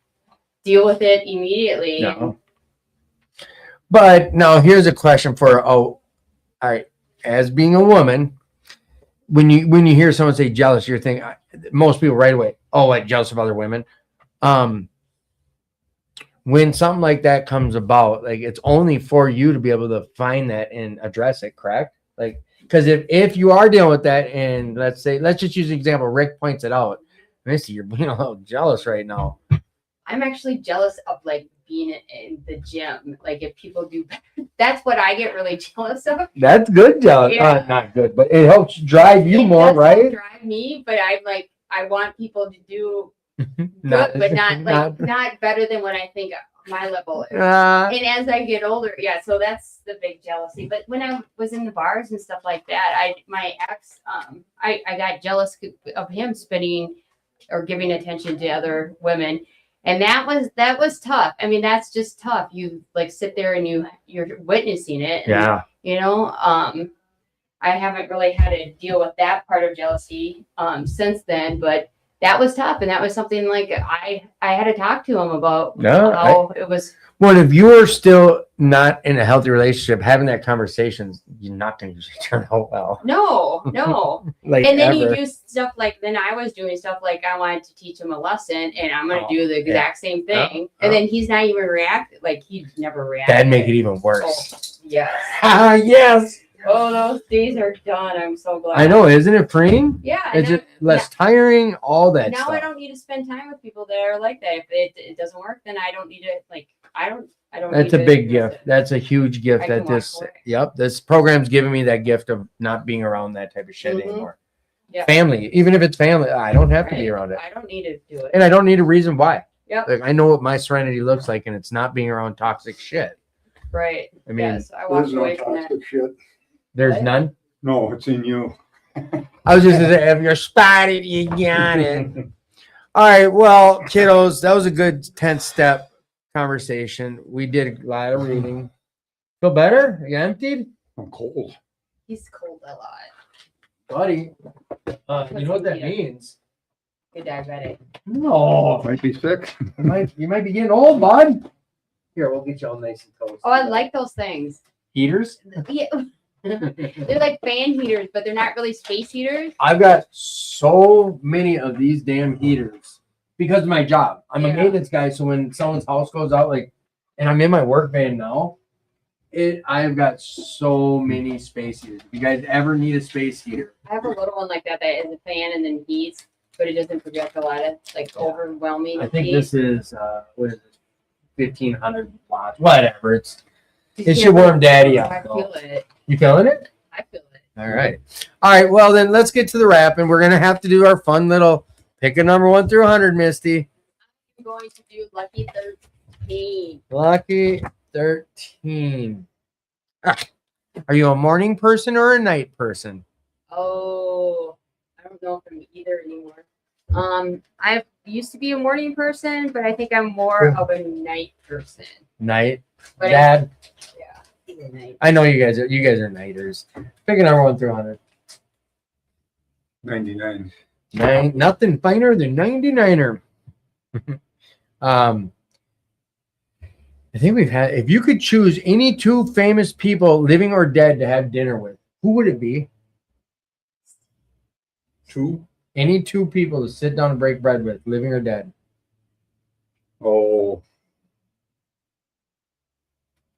Speaker 2: deal with it immediately.
Speaker 4: No. But now here's a question for all right, as being a woman. When you hear someone say jealous, you're thinking, most people right away, oh, like jealous of other women. When something like that comes about, like it's only for you to be able to find that and address it, correct? Like, because if you are dealing with that, and let's just use an example, Rick points it out. Misty, you're being a little jealous right now.
Speaker 2: I'm actually jealous of like being in the gym. Like if people do, that's what I get really jealous of.
Speaker 4: That's good jealous.
Speaker 2: Yeah.
Speaker 4: Not good, but it helps drive you
Speaker 2: It
Speaker 4: more,
Speaker 2: does
Speaker 4: right?
Speaker 2: help drive me, but I'm like, I want people to do
Speaker 4: Not-
Speaker 2: good, but not better than what I think my level is. And as I get older, yeah, so that's the big jealousy. But when I was in the bars and stuff like that, my ex, I got jealous of him spending or giving attention to other women. And that was tough. I mean, that's just tough. You like sit there and you're witnessing it. And,
Speaker 4: Yeah.
Speaker 2: you know, I haven't really had to deal with that part of jealousy since then, but that was tough. And that was something like I had to talk to him about how it was.
Speaker 4: Well, if you are still not in a healthy relationship, having that conversation, you're not going to turn out well.
Speaker 2: No.
Speaker 4: Like,
Speaker 2: and then
Speaker 4: ever.
Speaker 2: you do stuff like, then I was doing stuff like I wanted to teach him a lesson and I'm going to do the exact same thing. And then he's not even like he never reacted.
Speaker 4: That'd make it even worse.
Speaker 2: Oh, yes.
Speaker 4: Yes.
Speaker 2: Oh, those days are done. I'm so glad.
Speaker 4: I know. Isn't it freeing?
Speaker 2: Yeah.
Speaker 4: It's just less tiring, all that
Speaker 2: now
Speaker 4: stuff.
Speaker 2: I don't need to spend time with people that are like that. If it doesn't work, then I don't need to I don't
Speaker 4: That's a big gift. That's a huge gift that this program's giving me, that gift of not being around that type of shit anymore.
Speaker 2: Yeah.
Speaker 4: Family, even if it's family, I don't have to be around it.
Speaker 2: I don't need to do it.
Speaker 4: And I don't need a reason why.
Speaker 2: Yep.
Speaker 4: Like, I know what my serenity looks like, and it's not being around toxic shit.
Speaker 2: Right.
Speaker 4: I mean,
Speaker 2: yes, I walked away from that.
Speaker 3: Shit.
Speaker 4: There's
Speaker 2: What?
Speaker 4: none.
Speaker 3: No, it's in you.
Speaker 4: I was just gonna say, if you're spotted, you got it. All right, well, kiddos, that was a good 10th step conversation. We did a lot of reading. Feel better? You emptied?
Speaker 3: I'm cold.
Speaker 2: He's cold a lot.
Speaker 4: Buddy, you know what that means?
Speaker 2: You're diabetic.
Speaker 4: No.
Speaker 3: Might be sick.
Speaker 4: You might be getting old, bud. Here, we'll get you all nice and toasty.
Speaker 2: Oh, I like those things.
Speaker 4: Heaters?
Speaker 2: Yeah. They're like fan heaters, but they're not really space heaters.
Speaker 4: I've got so many of these damn heaters because of my job. I'm a maintenance guy, so when someone's house goes out, like, and I'm in my work van now, I've got so many space heaters. If you guys ever need a space heater,
Speaker 2: I have a little one like that is a fan and then heats, but it doesn't project a lot of like overwhelming
Speaker 4: I think
Speaker 2: heat.
Speaker 4: this is what is it, 1500 watts, whatever. It should warm daddy up.
Speaker 2: I feel it.
Speaker 4: You feeling it?
Speaker 2: I feel it.
Speaker 4: All right. Well, then let's get to the wrap, and we're gonna have to do our fun little pick a number 1 through 100, Misty.
Speaker 2: I'm going to do lucky 13.
Speaker 4: Lucky 13. Are you a morning person or a night person?
Speaker 2: Oh, I don't know if I'm either anymore. I used to be a morning person, but I think I'm more of a night person.
Speaker 4: Night.
Speaker 2: But
Speaker 4: Dad.
Speaker 2: Yeah, night.
Speaker 4: I know you guys are nighters. Pick a number 1 through 100.
Speaker 3: 99.
Speaker 4: Nothing finer than 99er. I think we've had, if you could choose any 2 famous people, living or dead, to have dinner with, who would it be?
Speaker 3: 2?
Speaker 4: Any 2 people to sit down and break bread with, living or dead.
Speaker 3: Oh.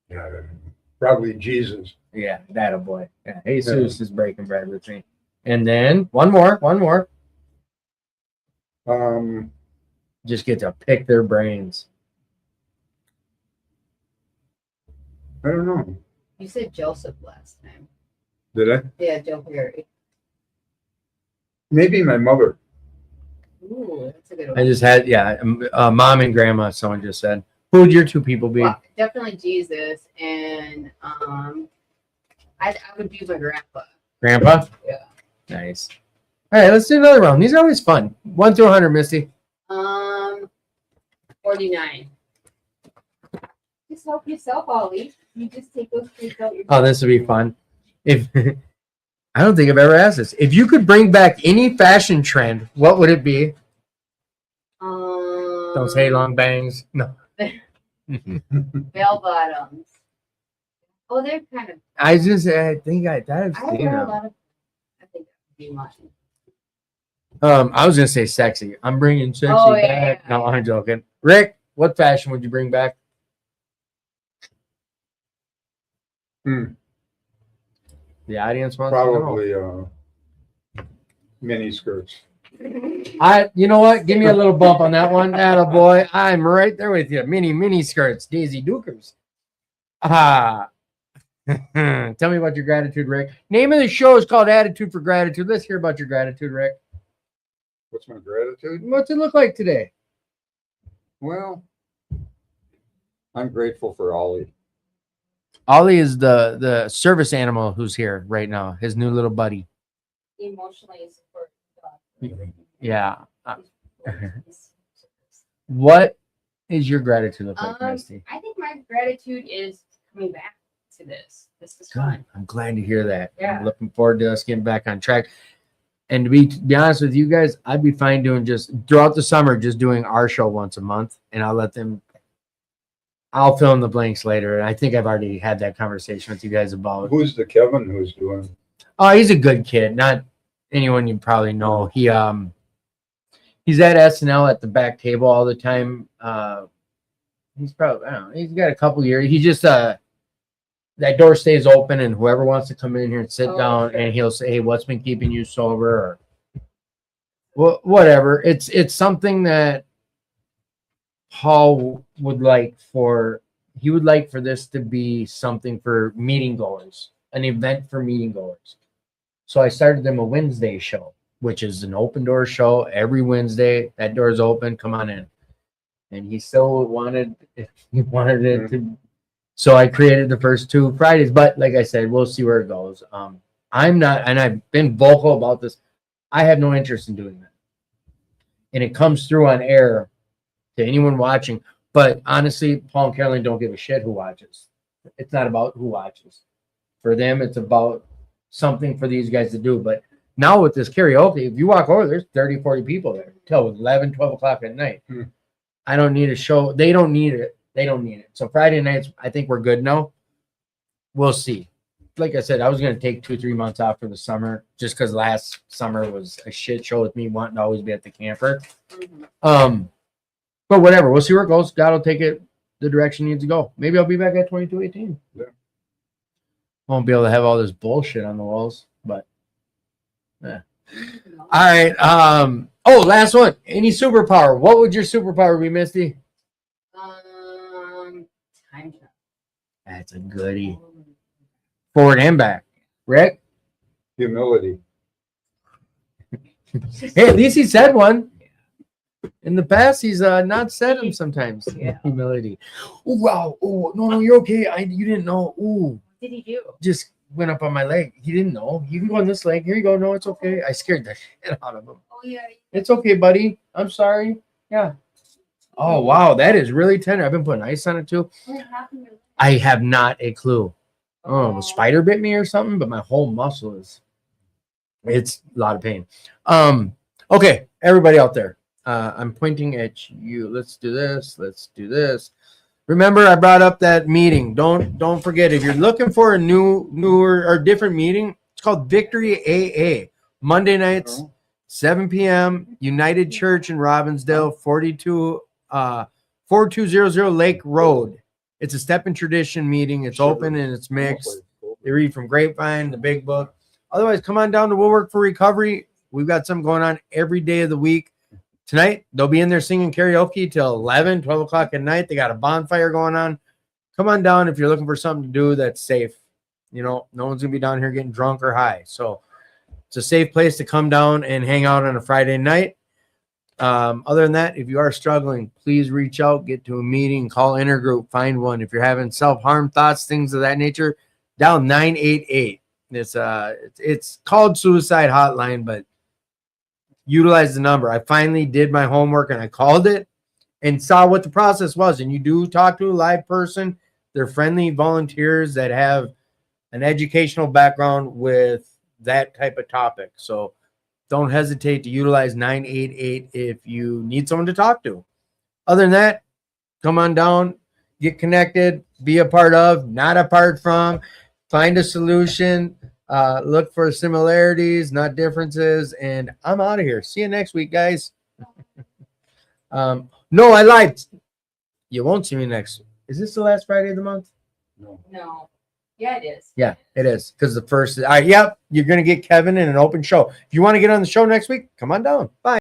Speaker 3: Yeah, probably Jesus.
Speaker 4: Yeah, that a boy. Yeah, Jesus is breaking bread with me. And then one more. Just get to pick their brains.
Speaker 3: I don't know.
Speaker 2: You said Joseph last time.
Speaker 3: Did I?
Speaker 2: Yeah, Joe Perry.
Speaker 3: Maybe my mother.
Speaker 2: Ooh, that's a good one.
Speaker 4: I just had, mom and grandma, someone just said. Who would your 2 people be?
Speaker 2: Well, definitely Jesus, and I would do my grandpa.
Speaker 4: Grandpa?
Speaker 2: Yeah.
Speaker 4: Nice. All right, let's do another round. These are always fun. 1 through 100, Misty.
Speaker 2: 49. Just help yourself, Ollie. You just take those treats out your.
Speaker 4: Oh, this would be fun. If I don't think I've ever asked this. If you could bring back any fashion trend, what would it be? Those hay long bangs? No.
Speaker 2: Bell bottoms. Oh, they're kind of.
Speaker 4: I think I've
Speaker 2: I
Speaker 4: seen
Speaker 2: wear a
Speaker 4: them.
Speaker 2: lot of. I think that would be mine.
Speaker 4: I was gonna say sexy. I'm bringing sexy
Speaker 2: Oh, yeah,
Speaker 4: back.
Speaker 2: yeah.
Speaker 4: No, I'm joking. Rick, what fashion would you bring back? The audience wants to know.
Speaker 3: Probably mini skirts.
Speaker 4: You know what? Give me a little bump on that one. Atta boy. I'm right there with you. Mini skirts, Daisy Dukers. Ah. Tell me about your gratitude, Rick. Name of the show is called Attitude for Gratitude. Let's hear about your gratitude, Rick.
Speaker 3: What's my gratitude?
Speaker 4: What's it look like today?
Speaker 3: Well, I'm grateful for Ollie.
Speaker 4: Ollie is the service animal who's here right now. His new little buddy.
Speaker 2: Emotionally support.
Speaker 4: Yeah. What is your gratitude look like, Misty?
Speaker 2: I think my gratitude is coming back to this. This is fun.
Speaker 4: I'm glad to hear that.
Speaker 2: Yeah.
Speaker 4: I'm looking forward to us getting back on track. And to be honest with you guys, I'd be fine doing just throughout the summer, just doing our show once a month, and I'll fill in the blanks later. And I think I've already had that conversation with you guys about.
Speaker 3: Who's the Kevin who's doing?
Speaker 4: Oh, he's a good kid. Not anyone you probably know. He's at SNL at the back table all the time. He's probably, I don't know, he's got a couple years. He just that door stays open, and whoever wants to come in here and sit down,
Speaker 2: sure.
Speaker 4: and he'll say, "Hey, what's been keeping you sober?" Or whatever. It's something that Paul would like for this to be something for meeting goers, an event for meeting goers. So I started them a Wednesday show, which is an open door show every Wednesday. That door is open. Come on in. And he still wanted it to. So I created the first 2 Fridays, but like I said, we'll see where it goes. I'm not, and I've been vocal about this. I have no interest in doing that. And it comes through on air to anyone watching. But honestly, Paul and Caroline don't give a shit who watches. It's not about who watches. For them, it's about something for these guys to do. But now with this karaoke, if you walk over, there's 30, 40 people there till 11, 12 o'clock at night. I don't need a show. They don't need it. They don't need it. So Friday nights, I think we're good now. We'll see. Like I said, I was going to take 2-3 months off for the summer just because last summer was a shit show with me wanting to always be at the camper. But whatever. We'll see where it goes. God will take it the direction it needs to go. Maybe I'll be back at 2218.
Speaker 3: Yeah.
Speaker 4: Won't be able to have all this bullshit on the walls, but yeah. All right. Last one. Any superpower? What would your superpower be, Misty?
Speaker 2: Time travel.
Speaker 4: That's a goodie. Forward and back. Rick?
Speaker 3: Humility.
Speaker 4: Hey, at least he said one. In the past, he's not said them sometimes.
Speaker 2: Yeah.
Speaker 4: Humility. Oh, wow. Oh, no, you're okay. You didn't know. Ooh.
Speaker 2: What did he do?
Speaker 4: Just went up on my leg. He didn't know. You can go on this leg. Here you go. No, it's okay. I scared the shit out of him.
Speaker 2: Oh, yeah.
Speaker 4: It's okay, buddy. I'm sorry. Yeah. Oh, wow. That is really tender. I've been putting ice on it too.
Speaker 2: What happened?
Speaker 4: I have not a clue. Oh, a spider bit me or something, but my whole muscle it's a lot of pain. Okay, everybody out there. I'm pointing at you. Let's do this. Let's do this. Remember, I brought up that meeting. Don't forget, if you're looking for a newer or different meeting, it's called Victory AA. Monday nights, 7 p.m. United Church in Robbinsdale, 4200 Lake Road. It's a Step in Tradition meeting. It's open and it's mixed. They read from Grapevine, the Big Book. Otherwise, come on down to We'll Work for Recovery. We've got something going on every day of the week. Tonight, they'll be in there singing karaoke till 11, 12 o'clock at night. They got a bonfire going on. Come on down if you're looking for something to do that's safe. You know, no one's going to be down here getting drunk or high. So it's a safe place to come down and hang out on a Friday night. Other than that, if you are struggling, please reach out, get to a meeting, call Intergroup, find one. If you're having self-harm thoughts, things of that nature, dial 988. It's called Suicide Hotline, but utilize the number. I finally did my homework and I called it and saw what the process was. And you do talk to a live person. They're friendly volunteers that have an educational background with that type of topic. So don't hesitate to utilize 988 if you need someone to talk to. Other than that, come on down, get connected, be a part of, not apart from, find a solution. Look for similarities, not differences. And I'm out of here. See you next week, guys. No, I lied. You won't see me next. Is this the last Friday of the month?
Speaker 2: No. Yeah, it is.
Speaker 4: Yeah, it is. Because the first, yep, you're going to get Kevin in an open show. If you want to get on the show next week, come on down. Bye.